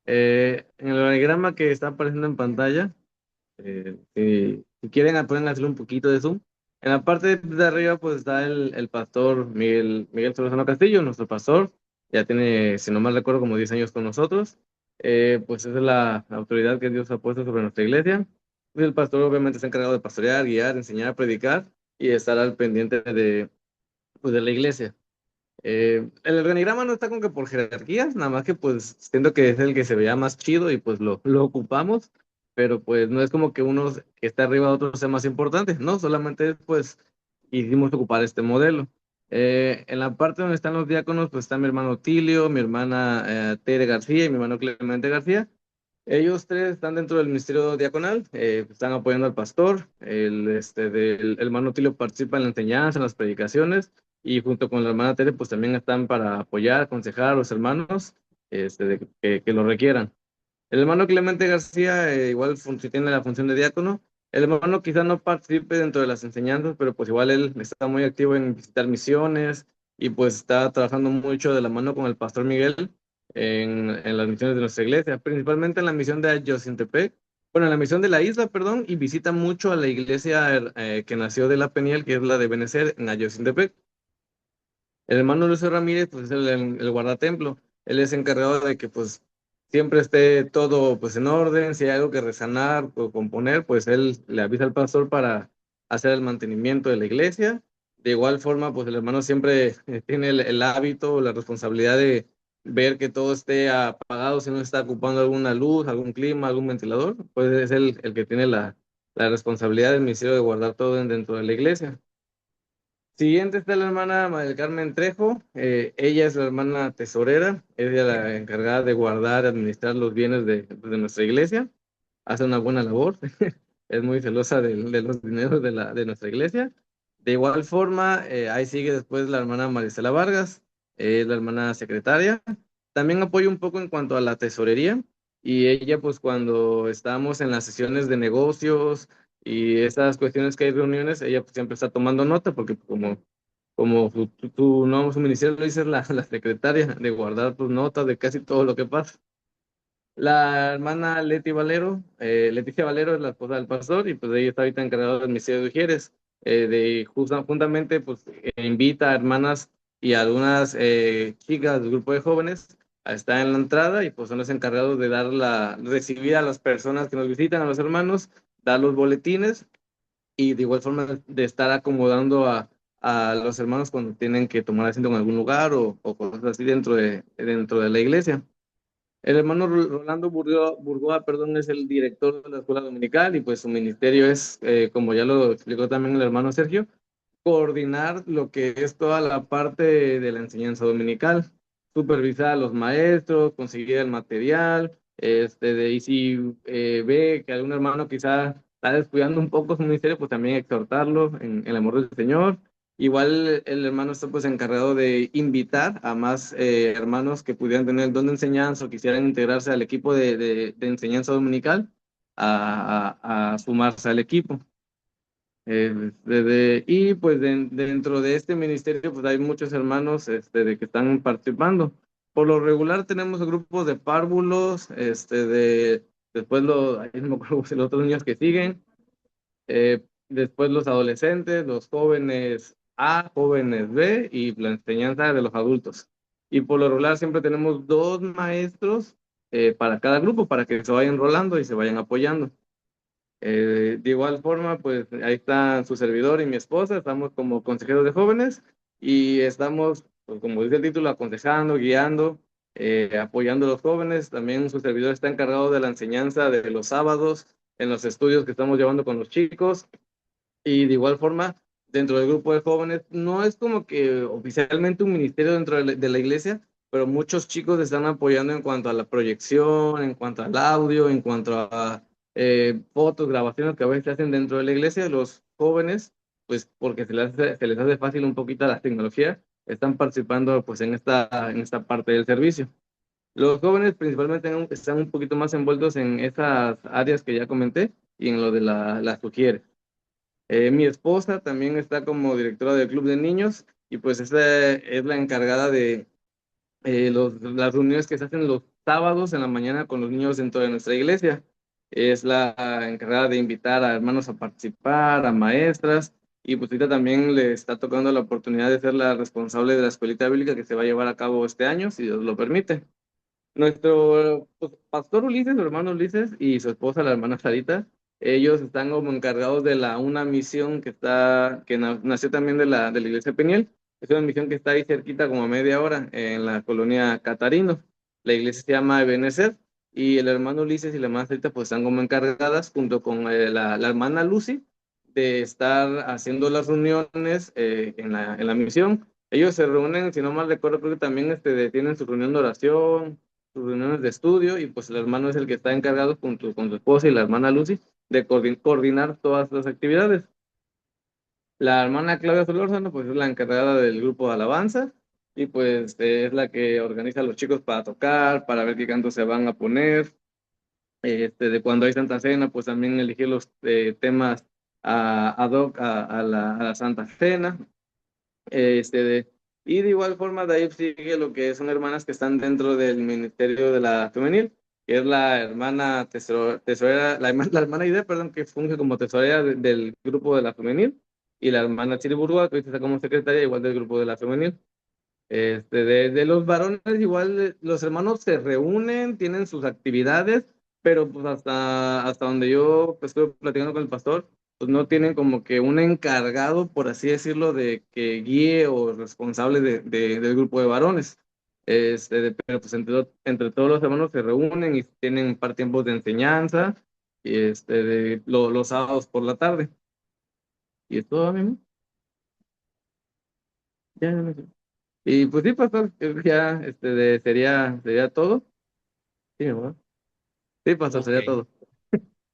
en el organigrama que está apareciendo en pantalla, si quieren pueden hacerle un poquito de zoom. En la parte de arriba pues está el pastor Miguel Solórzano Castillo, nuestro pastor, ya tiene, si no mal recuerdo, como 10 años con nosotros. Pues esa es la autoridad que Dios ha puesto sobre nuestra iglesia. Pues el pastor obviamente está encargado de pastorear, guiar, enseñar, predicar y estar al pendiente pues, de la iglesia. El organigrama no está como que por jerarquías, nada más que pues siento que es el que se veía más chido y pues lo ocupamos, pero pues no es como que uno que está arriba de otro sea más importante, no, solamente pues hicimos ocupar este modelo. En la parte donde están los diáconos, pues está mi hermano Tilio, mi hermana Tere García y mi hermano Clemente García. Ellos tres están dentro del ministerio diaconal, están apoyando al pastor, el hermano Tilio participa en la enseñanza, en las predicaciones, y junto con la hermana Tere, pues también están para apoyar, aconsejar a los hermanos que lo requieran. El hermano Clemente García igual sí tiene la función de diácono. El hermano quizá no participe dentro de las enseñanzas, pero pues igual él está muy activo en visitar misiones y pues está trabajando mucho de la mano con el pastor Miguel en las misiones de nuestra iglesia, principalmente en la misión de Ayotzinepec, bueno, en la misión de la isla, perdón, y visita mucho a la iglesia que nació de la Peniel, que es la de Benecer en Ayotzinepec. El hermano Lucio Ramírez, pues es el guardatemplo. Él es encargado de que pues siempre esté todo pues en orden. Si hay algo que resanar o componer, pues él le avisa al pastor para hacer el mantenimiento de la iglesia. De igual forma, pues el hermano siempre tiene el hábito o la responsabilidad de ver que todo esté apagado, si no está ocupando alguna luz, algún clima, algún ventilador, pues es el que tiene la responsabilidad del ministerio de guardar todo dentro de la iglesia. Siguiente está la hermana María del Carmen Trejo. Ella es la hermana tesorera, es ella la encargada de guardar y administrar los bienes de nuestra iglesia. Hace una buena labor, es muy celosa de los dineros de nuestra iglesia. De igual forma, ahí sigue después la hermana Marisela Vargas, es la hermana secretaria. También apoya un poco en cuanto a la tesorería y ella pues cuando estamos en las sesiones de negocios y esas cuestiones que hay reuniones, ella pues, siempre está tomando nota porque como no, su ministerio lo dice la secretaria de guardar tus notas de casi todo lo que pasa. La hermana Leticia Valero es la esposa del pastor y pues ella está ahorita encargada del ministerio de Ujieres. Juntamente pues invita a hermanas y a algunas chicas del grupo de jóvenes a estar en la entrada y pues son los encargados de recibir a las personas que nos visitan, a los hermanos, dar los boletines y de igual forma de estar acomodando a los hermanos cuando tienen que tomar asiento en algún lugar o cosas así dentro de la iglesia. El hermano Rolando Burgoa, perdón, es el director de la escuela dominical y pues su ministerio es, como ya lo explicó también el hermano Sergio, coordinar lo que es toda la parte de la enseñanza dominical, supervisar a los maestros, conseguir el material, y si ve que algún hermano quizá está descuidando un poco su ministerio, pues también exhortarlo en el amor del Señor. Igual el hermano está pues encargado de invitar a más hermanos que pudieran tener el don de enseñanza o quisieran integrarse al equipo de enseñanza dominical a sumarse al equipo. Y pues dentro de este ministerio pues hay muchos hermanos de que están participando. Por lo regular tenemos grupos de párvulos, después ahí no me acuerdo si los otros niños que siguen, después los adolescentes, los jóvenes A, jóvenes B y la enseñanza de los adultos. Y por lo regular siempre tenemos dos maestros para cada grupo para que se vayan rolando y se vayan apoyando. De igual forma, pues ahí está su servidor y mi esposa, estamos como consejeros de jóvenes y estamos, pues, como dice el título, aconsejando, guiando, apoyando a los jóvenes. También su servidor está encargado de la enseñanza de los sábados en los estudios que estamos llevando con los chicos. Y de igual forma, dentro del grupo de jóvenes, no es como que oficialmente un ministerio dentro de la iglesia, pero muchos chicos están apoyando en cuanto a la proyección, en cuanto al audio, en cuanto a fotos, grabaciones que a veces se hacen dentro de la iglesia. Los jóvenes, pues porque se les hace fácil un poquito la tecnología, están participando pues en esta parte del servicio. Los jóvenes principalmente están un poquito más envueltos en esas áreas que ya comenté y en lo de la sugiere. Mi esposa también está como directora del club de niños y pues esta es la encargada de las reuniones que se hacen los sábados en la mañana con los niños dentro de nuestra iglesia. Es la encargada de invitar a hermanos a participar, a maestras, y pues ahorita también le está tocando la oportunidad de ser la responsable de la escuelita bíblica que se va a llevar a cabo este año, si Dios lo permite. Nuestro pues, pastor Ulises, su hermano Ulises y su esposa, la hermana Sarita, ellos están como encargados de una misión nació también de la iglesia Peniel. Es una misión que está ahí cerquita, como a media hora, en la colonia Catarino. La iglesia se llama Ebenezer y el hermano Ulises y la hermana Sarita pues están como encargadas junto con la hermana Lucy de estar haciendo las reuniones en la misión. Ellos se reúnen, si no mal recuerdo, creo que también tienen su reunión de oración, sus reuniones de estudio y pues el hermano es el que está encargado junto con su esposa y la hermana Lucy de coordinar todas las actividades. La hermana Claudia Solórzano pues es la encargada del grupo de alabanza y pues es la que organiza a los chicos para tocar, para ver qué cantos se van a poner. De cuando hay Santa Cena pues también elegir los temas ad hoc a la Santa Cena. Y de igual forma, de ahí sigue lo que son hermanas que están dentro del Ministerio de la Femenil, que es la hermana tesorera, la hermana Ide, perdón, que funge como tesorera del grupo de la Femenil, y la hermana Chiri Burgua, que ahorita está como secretaria igual del grupo de la Femenil. De los varones, igual los hermanos se reúnen, tienen sus actividades, pero pues hasta donde yo pues, estuve platicando con el pastor, pues no tienen como que un encargado, por así decirlo, de que guíe o responsable del grupo de varones. Pero pues entre todos los hermanos se reúnen y tienen un par tiempos de enseñanza y los sábados por la tarde. Y es todo, amigo. Ya, ya, ya. Y pues sí, pastor, creo que ya sería todo. Sí, ¿verdad? Sí, pastor, Ok. sería todo.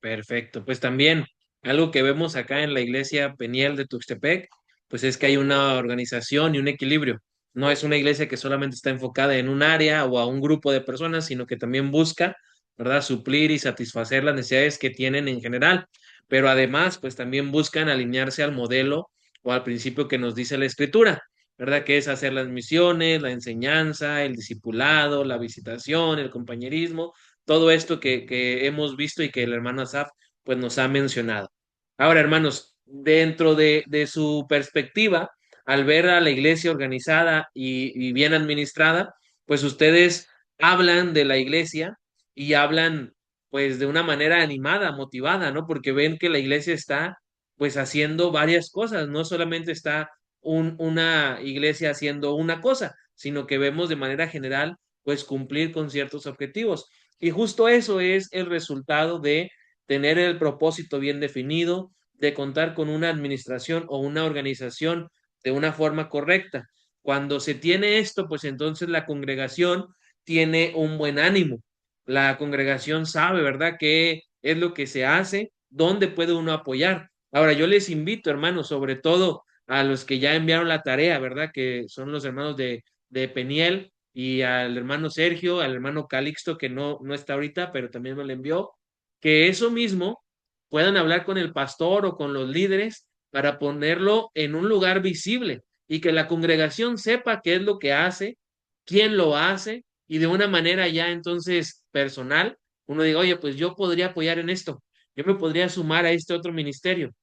Perfecto, pues también algo que vemos acá en la iglesia Peniel de Tuxtepec, pues es que hay una organización y un equilibrio. No es una iglesia que solamente está enfocada en un área o a un grupo de personas, sino que también busca, ¿verdad?, suplir y satisfacer las necesidades que tienen en general. Pero además, pues también buscan alinearse al modelo o al principio que nos dice la Escritura, ¿verdad? Que es hacer las misiones, la enseñanza, el discipulado, la visitación, el compañerismo, todo esto que hemos visto y que el hermano Asaf pues nos ha mencionado. Ahora, hermanos, dentro de su perspectiva, al ver a la iglesia organizada y bien administrada, pues ustedes hablan de la iglesia y hablan pues de una manera animada, motivada, ¿no? Porque ven que la iglesia está pues haciendo varias cosas, no solamente está una iglesia haciendo una cosa, sino que vemos de manera general pues cumplir con ciertos objetivos. Y justo eso es el resultado de tener el propósito bien definido, de contar con una administración o una organización de una forma correcta. Cuando se tiene esto, pues entonces la congregación tiene un buen ánimo. La congregación sabe, ¿verdad?, qué es lo que se hace, dónde puede uno apoyar. Ahora, yo les invito, hermanos, sobre todo a los que ya enviaron la tarea, ¿verdad?, que son los hermanos de Peniel, y al hermano Sergio, al hermano Calixto, que no está ahorita, pero también me lo envió, que eso mismo puedan hablar con el pastor o con los líderes para ponerlo en un lugar visible y que la congregación sepa qué es lo que hace, quién lo hace, y de una manera ya entonces personal, uno diga, oye, pues yo podría apoyar en esto, yo me podría sumar a este otro ministerio.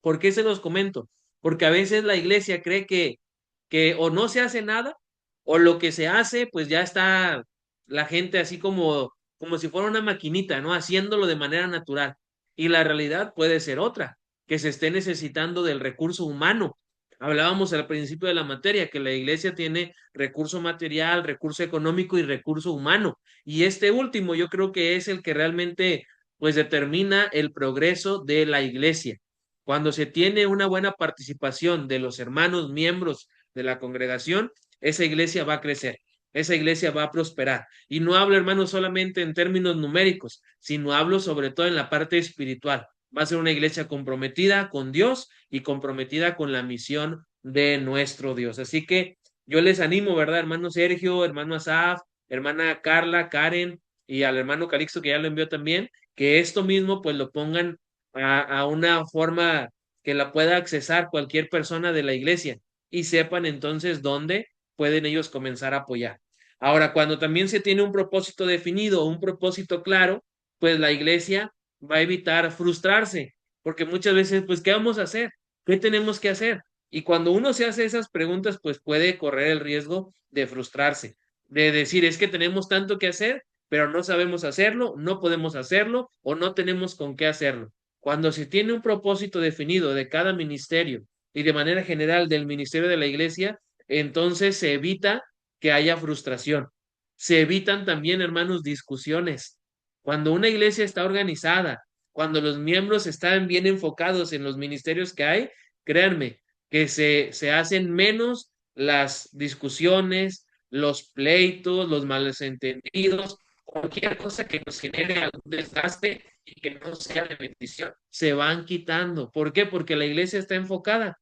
¿Por qué se los comento? Porque a veces la iglesia cree que o no se hace nada, o lo que se hace, pues ya está la gente así como si fuera una maquinita, ¿no? Haciéndolo de manera natural. Y la realidad puede ser otra, que se esté necesitando del recurso humano. Hablábamos al principio de la materia, que la iglesia tiene recurso material, recurso económico y recurso humano. Y este último yo creo que es el que realmente pues determina el progreso de la iglesia. Cuando se tiene una buena participación de los hermanos miembros de la congregación, esa iglesia va a crecer, esa iglesia va a prosperar. Y no hablo, hermanos, solamente en términos numéricos, sino hablo sobre todo en la parte espiritual. Va a ser una iglesia comprometida con Dios y comprometida con la misión de nuestro Dios. Así que yo les animo, ¿verdad? Hermano Sergio, hermano Asaf, hermana Carla, Karen y al hermano Calixto que ya lo envió también, que esto mismo pues lo pongan a una forma que la pueda accesar cualquier persona de la iglesia y sepan entonces dónde pueden ellos comenzar a apoyar. Ahora, cuando también se tiene un propósito definido, un propósito claro, pues la iglesia va a evitar frustrarse, porque muchas veces, pues, ¿qué vamos a hacer? ¿Qué tenemos que hacer? Y cuando uno se hace esas preguntas, pues puede correr el riesgo de frustrarse, de decir, es que tenemos tanto que hacer, pero no sabemos hacerlo, no podemos hacerlo o no tenemos con qué hacerlo. Cuando se tiene un propósito definido de cada ministerio y de manera general del ministerio de la iglesia, entonces se evita que haya frustración. Se evitan también, hermanos, discusiones. Cuando una iglesia está organizada, cuando los miembros están bien enfocados en los ministerios que hay, créanme que se hacen menos las discusiones, los pleitos, los malentendidos, cualquier cosa que nos genere algún desgaste y que no sea de bendición. Se van quitando. ¿Por qué? Porque la iglesia está enfocada.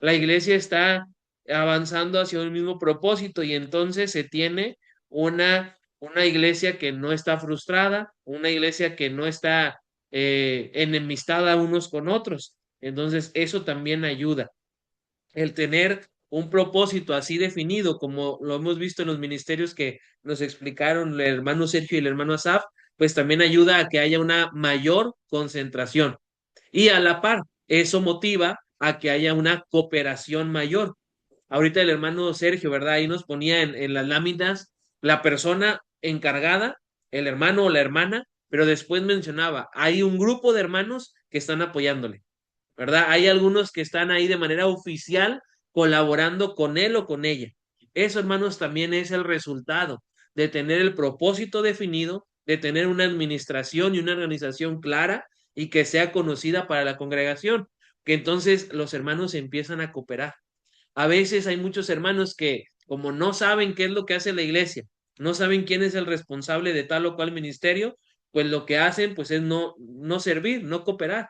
La iglesia está avanzando hacia un mismo propósito y entonces se tiene una iglesia que no está frustrada, una iglesia que no está enemistada unos con otros. Entonces, eso también ayuda. El tener un propósito así definido, como lo hemos visto en los ministerios que nos explicaron el hermano Sergio y el hermano Asaf, pues también ayuda a que haya una mayor concentración. Y a la par, eso motiva a que haya una cooperación mayor. Ahorita el hermano Sergio, ¿verdad? Ahí nos ponía en las láminas la persona encargada, el hermano o la hermana, pero después mencionaba, hay un grupo de hermanos que están apoyándole, ¿verdad? Hay algunos que están ahí de manera oficial colaborando con él o con ella. Eso, hermanos, también es el resultado de tener el propósito definido, de tener una administración y una organización clara y que sea conocida para la congregación, que entonces los hermanos empiezan a cooperar. A veces hay muchos hermanos que, como no saben qué es lo que hace la iglesia, no saben quién es el responsable de tal o cual ministerio, pues lo que hacen pues es no servir, no cooperar.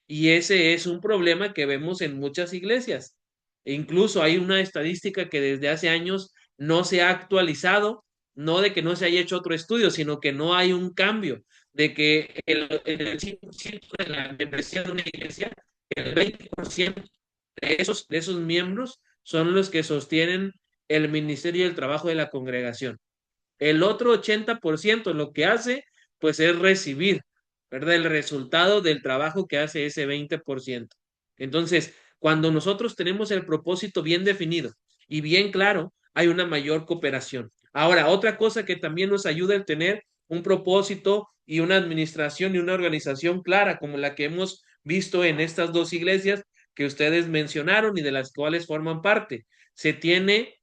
Y ese es un problema que vemos en muchas iglesias. E incluso hay una estadística que desde hace años no se ha actualizado, no de que no se haya hecho otro estudio, sino que no hay un cambio, de que el 100% de la membresía de una iglesia, el 20% de esos miembros son los que sostienen el ministerio y el trabajo de la congregación. El otro 80% lo que hace, pues es recibir, ¿verdad? El resultado del trabajo que hace ese 20%. Entonces, cuando nosotros tenemos el propósito bien definido y bien claro, hay una mayor cooperación. Ahora, otra cosa que también nos ayuda el tener un propósito y una administración y una organización clara, como la que hemos visto en estas dos iglesias que ustedes mencionaron y de las cuales forman parte. Se tiene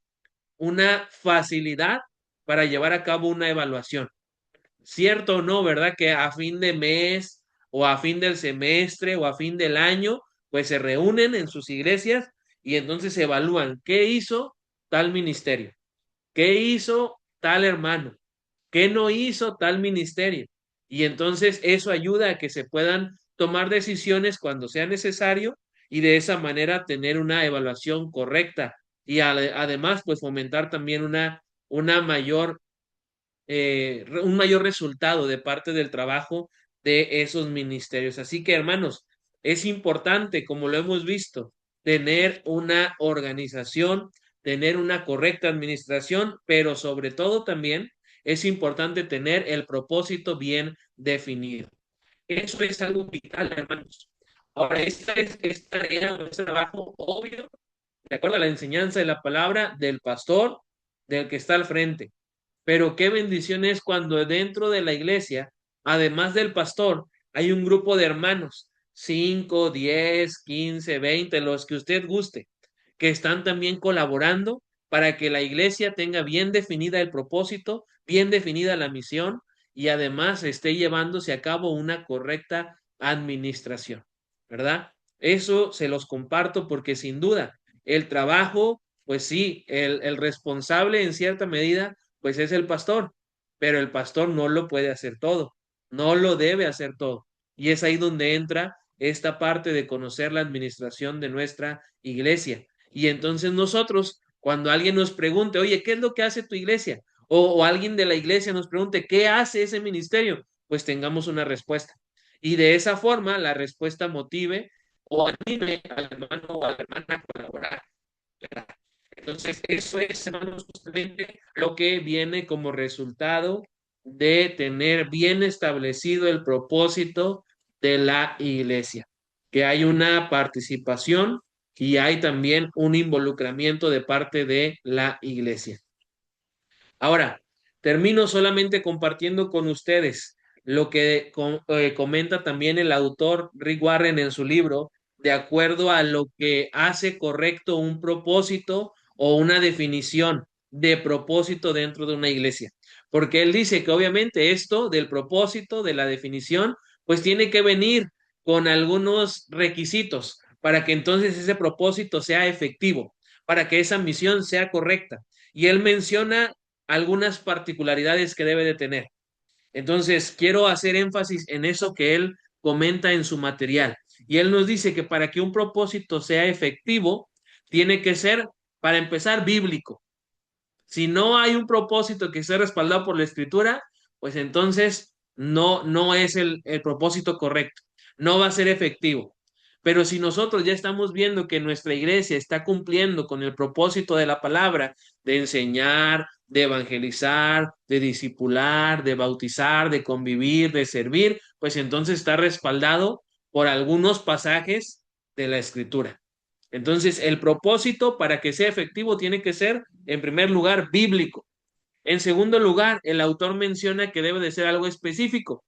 una facilidad para llevar a cabo una evaluación. ¿Cierto o no, verdad? Que a fin de mes o a fin del semestre o a fin del año, pues se reúnen en sus iglesias y entonces evalúan qué hizo tal ministerio, qué hizo tal hermano, qué no hizo tal ministerio. Y entonces eso ayuda a que se puedan tomar decisiones cuando sea necesario y de esa manera tener una evaluación correcta y además pues fomentar también un mayor resultado de parte del trabajo de esos ministerios. Así que, hermanos, es importante, como lo hemos visto, tener una organización, tener una correcta administración, pero sobre todo también es importante tener el propósito bien definido. Eso es algo vital, hermanos. Ahora, es tarea, es trabajo obvio, de acuerdo a la enseñanza de la palabra del pastor, del que está al frente. Pero qué bendición es cuando dentro de la iglesia, además del pastor, hay un grupo de hermanos, 5, 10, 15, 20, los que usted guste, que están también colaborando para que la iglesia tenga bien definida el propósito, bien definida la misión y además esté llevándose a cabo una correcta administración, ¿verdad? Eso se los comparto porque sin duda el trabajo, pues sí, el responsable en cierta medida pues es el pastor, pero el pastor no lo puede hacer todo, no lo debe hacer todo. Y es ahí donde entra esta parte de conocer la administración de nuestra iglesia. Y entonces nosotros, cuando alguien nos pregunte, oye, ¿qué es lo que hace tu iglesia? O alguien de la iglesia nos pregunte, ¿qué hace ese ministerio? Pues tengamos una respuesta. Y de esa forma la respuesta motive o anime al hermano o a la hermana a colaborar. ¿Verdad? Entonces, eso es, hermanos, justamente lo que viene como resultado de tener bien establecido el propósito de la iglesia, que hay una participación y hay también un involucramiento de parte de la iglesia. Ahora, termino solamente compartiendo con ustedes lo que comenta también el autor Rick Warren en su libro, de acuerdo a lo que hace correcto un propósito o una definición de propósito dentro de una iglesia. Porque él dice que obviamente esto del propósito, de la definición, pues tiene que venir con algunos requisitos para que entonces ese propósito sea efectivo, para que esa misión sea correcta. Y él menciona algunas particularidades que debe de tener. Entonces, quiero hacer énfasis en eso que él comenta en su material. Y él nos dice que para que un propósito sea efectivo, tiene que ser, para empezar, bíblico. Si no hay un propósito que sea respaldado por la escritura, pues entonces no es el propósito correcto, no va a ser efectivo. Pero si nosotros ya estamos viendo que nuestra iglesia está cumpliendo con el propósito de la palabra, de enseñar, de evangelizar, de discipular, de bautizar, de convivir, de servir, pues entonces está respaldado por algunos pasajes de la escritura. Entonces, el propósito para que sea efectivo tiene que ser, en primer lugar, bíblico. En segundo lugar, el autor menciona que debe de ser algo específico.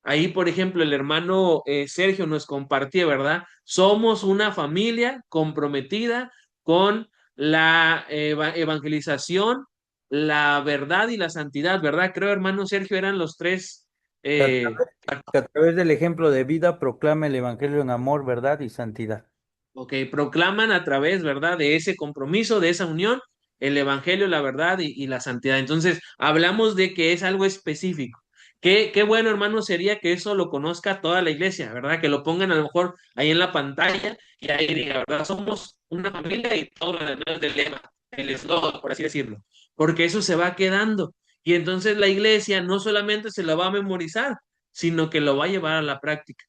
Ahí, por ejemplo, el hermano Sergio nos compartía, ¿verdad? Somos una familia comprometida con la evangelización, la verdad y la santidad, ¿verdad? Creo, hermano Sergio, eran los tres. Que a eh, través, que a través del ejemplo de vida proclama el evangelio en amor, verdad y santidad. Ok, proclaman a través, ¿verdad?, de ese compromiso, de esa unión, el evangelio, la verdad y la santidad. Entonces, hablamos de que es algo específico. Qué bueno, hermano, sería que eso lo conozca toda la iglesia, ¿verdad? Que lo pongan a lo mejor ahí en la pantalla y ahí diga, ¿verdad? Somos una familia y todo lo demás del lema, el eslogan, por así decirlo. Porque eso se va quedando. Y entonces la iglesia no solamente se lo va a memorizar, sino que lo va a llevar a la práctica.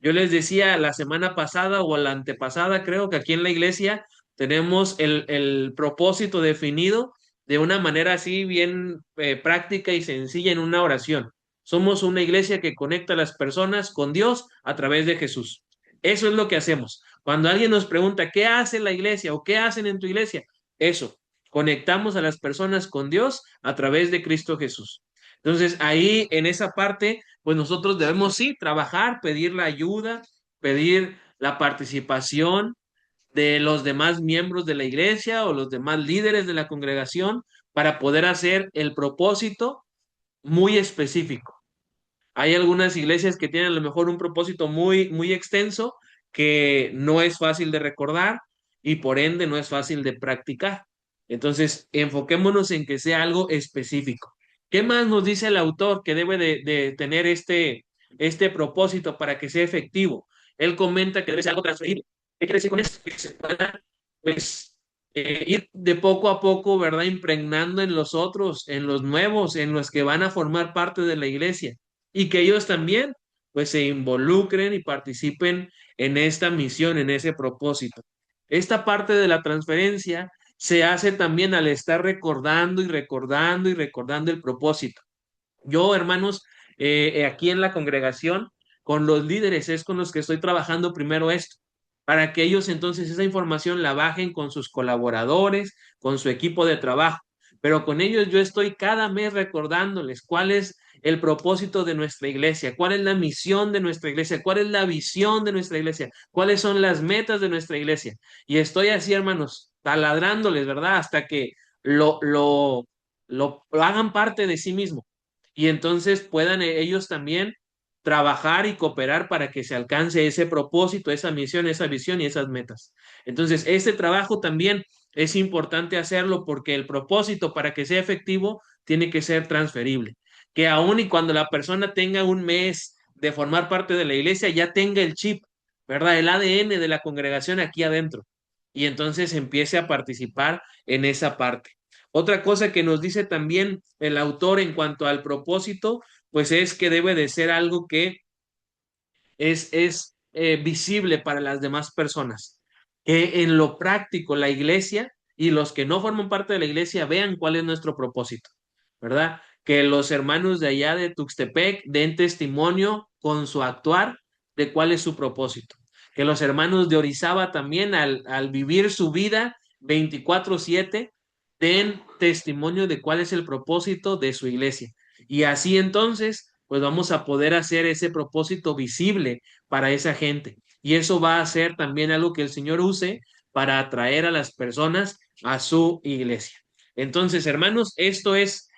Yo les decía la semana pasada o la antepasada, creo que aquí en la iglesia tenemos el propósito definido de una manera así bien práctica y sencilla en una oración. Somos una iglesia que conecta a las personas con Dios a través de Jesús. Eso es lo que hacemos. Cuando alguien nos pregunta, ¿qué hace la iglesia o qué hacen en tu iglesia? Eso, conectamos a las personas con Dios a través de Cristo Jesús. Entonces, ahí en esa parte pues nosotros debemos sí trabajar, pedir la ayuda, pedir la participación de los demás miembros de la iglesia o los demás líderes de la congregación para poder hacer el propósito muy específico. Hay algunas iglesias que tienen a lo mejor un propósito muy extenso que no es fácil de recordar y por ende no es fácil de practicar. Entonces, enfoquémonos en que sea algo específico. ¿Qué más nos dice el autor que debe de tener este propósito para que sea efectivo? Él comenta que debe ser algo transferible. ¿Qué quiere decir con esto? Que se pueda, pues, ir de poco a poco, ¿verdad? Impregnando en los otros, en los nuevos, en los que van a formar parte de la iglesia y que ellos también pues se involucren y participen en esta misión, en ese propósito. Esta parte de la transferencia se hace también al estar recordando y recordando y recordando el propósito. Yo, hermanos, aquí en la congregación con los líderes es con los que estoy trabajando primero esto, para que ellos entonces esa información la bajen con sus colaboradores, con su equipo de trabajo. Pero con ellos yo estoy cada mes recordándoles cuál es el propósito de nuestra iglesia, cuál es la misión de nuestra iglesia, cuál es la visión de nuestra iglesia, cuáles son las metas de nuestra iglesia. Y estoy así, hermanos, taladrándoles, ¿verdad? Hasta que lo, lo, lo hagan parte de sí mismo. Y entonces puedan ellos también trabajar y cooperar para que se alcance ese propósito, esa misión, esa visión y esas metas. Entonces, este trabajo también es importante hacerlo porque el propósito para que sea efectivo tiene que ser transferible. Que aun y cuando la persona tenga un mes de formar parte de la iglesia, ya tenga el chip, ¿verdad? El ADN de la congregación aquí adentro. Y entonces empiece a participar en esa parte. Otra cosa que nos dice también el autor en cuanto al propósito, pues es que debe de ser algo que es visible para las demás personas. Que en lo práctico la iglesia y los que no forman parte de la iglesia vean cuál es nuestro propósito, ¿verdad? Que los hermanos de allá de Tuxtepec den testimonio con su actuar de cuál es su propósito. Que los hermanos de Orizaba también al vivir su vida 24/7 den testimonio de cuál es el propósito de su iglesia. Y así entonces, pues vamos a poder hacer ese propósito visible para esa gente. Y eso va a ser también algo que el Señor use para atraer a las personas a su iglesia. Entonces, hermanos, esto es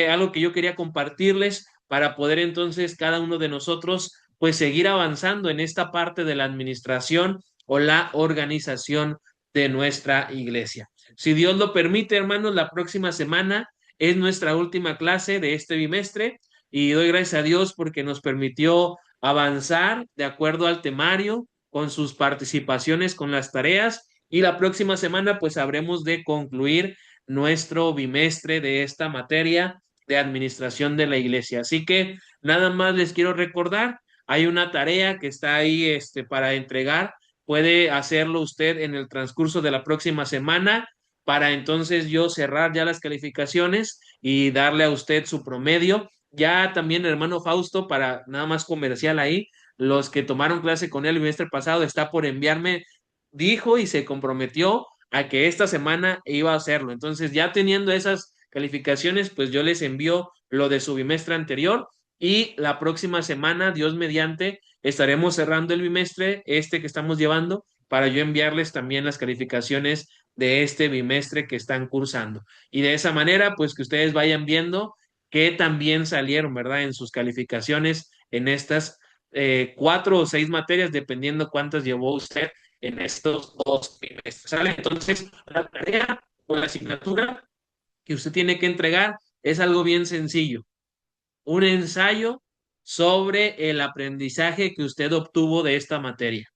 algo que yo quería compartirles para poder entonces cada uno de nosotros pues seguir avanzando en esta parte de la administración o la organización de nuestra iglesia. Si Dios lo permite, hermanos, la próxima semana es nuestra última clase de este bimestre y doy gracias a Dios porque nos permitió avanzar de acuerdo al temario con sus participaciones con las tareas y la próxima semana pues habremos de concluir nuestro bimestre de esta materia de administración de la iglesia. Así que nada más les quiero recordar, hay una tarea que está ahí para entregar, puede hacerlo usted en el transcurso de la próxima semana para entonces yo cerrar ya las calificaciones y darle a usted su promedio. Ya también el hermano Fausto, para nada más comercial ahí, los que tomaron clase con él el semestre pasado, está por enviarme, dijo y se comprometió a que esta semana iba a hacerlo. Entonces, ya teniendo esas calificaciones, pues yo les envío lo de su bimestre anterior y la próxima semana, Dios mediante, estaremos cerrando el bimestre, que estamos llevando, para yo enviarles también las calificaciones de este bimestre que están cursando. Y de esa manera, pues que ustedes vayan viendo que también salieron, ¿verdad? En sus calificaciones en estas 4 o 6 materias, dependiendo cuántas llevó usted en estos 2 bimestres. ¿Sale? Entonces, la tarea o la asignatura que usted tiene que entregar es algo bien sencillo. Un ensayo sobre el aprendizaje que usted obtuvo de esta materia.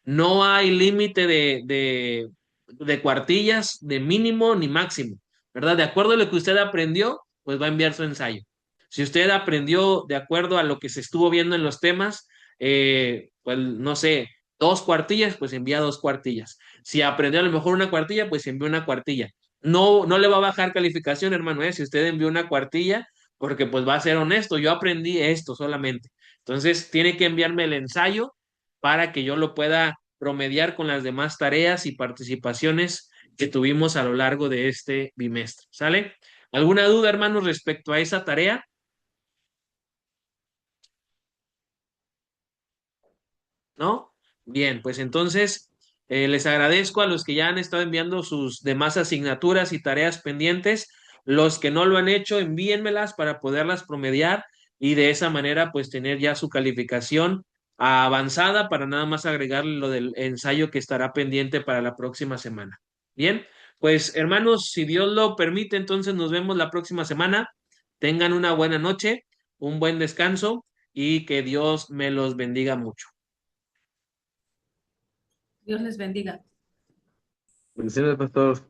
No hay límite de cuartillas, de mínimo ni máximo, ¿verdad? De acuerdo a lo que usted aprendió, pues va a enviar su ensayo. Si usted aprendió de acuerdo a lo que se estuvo viendo en los temas, pues no sé, 2 cuartillas, pues envía 2 cuartillas. Si aprendió a lo mejor una cuartilla, pues envía una cuartilla. No, no le va a bajar calificación, hermano, si usted envió una cuartilla, porque pues va a ser honesto, yo aprendí esto solamente. Entonces, tiene que enviarme el ensayo para que yo lo pueda promediar con las demás tareas y participaciones que tuvimos a lo largo de este bimestre. ¿Sale? ¿Alguna duda, hermanos, respecto a esa tarea? ¿No? Bien, pues entonces les agradezco a los que ya han estado enviando sus demás asignaturas y tareas pendientes. Los que no lo han hecho, envíenmelas para poderlas promediar y de esa manera pues tener ya su calificación avanzada para nada más agregarle lo del ensayo que estará pendiente para la próxima semana. Bien, pues hermanos, si Dios lo permite, entonces nos vemos la próxima semana. Tengan una buena noche, un buen descanso y que Dios me los bendiga mucho. Dios les bendiga. Bendiciones, pastor.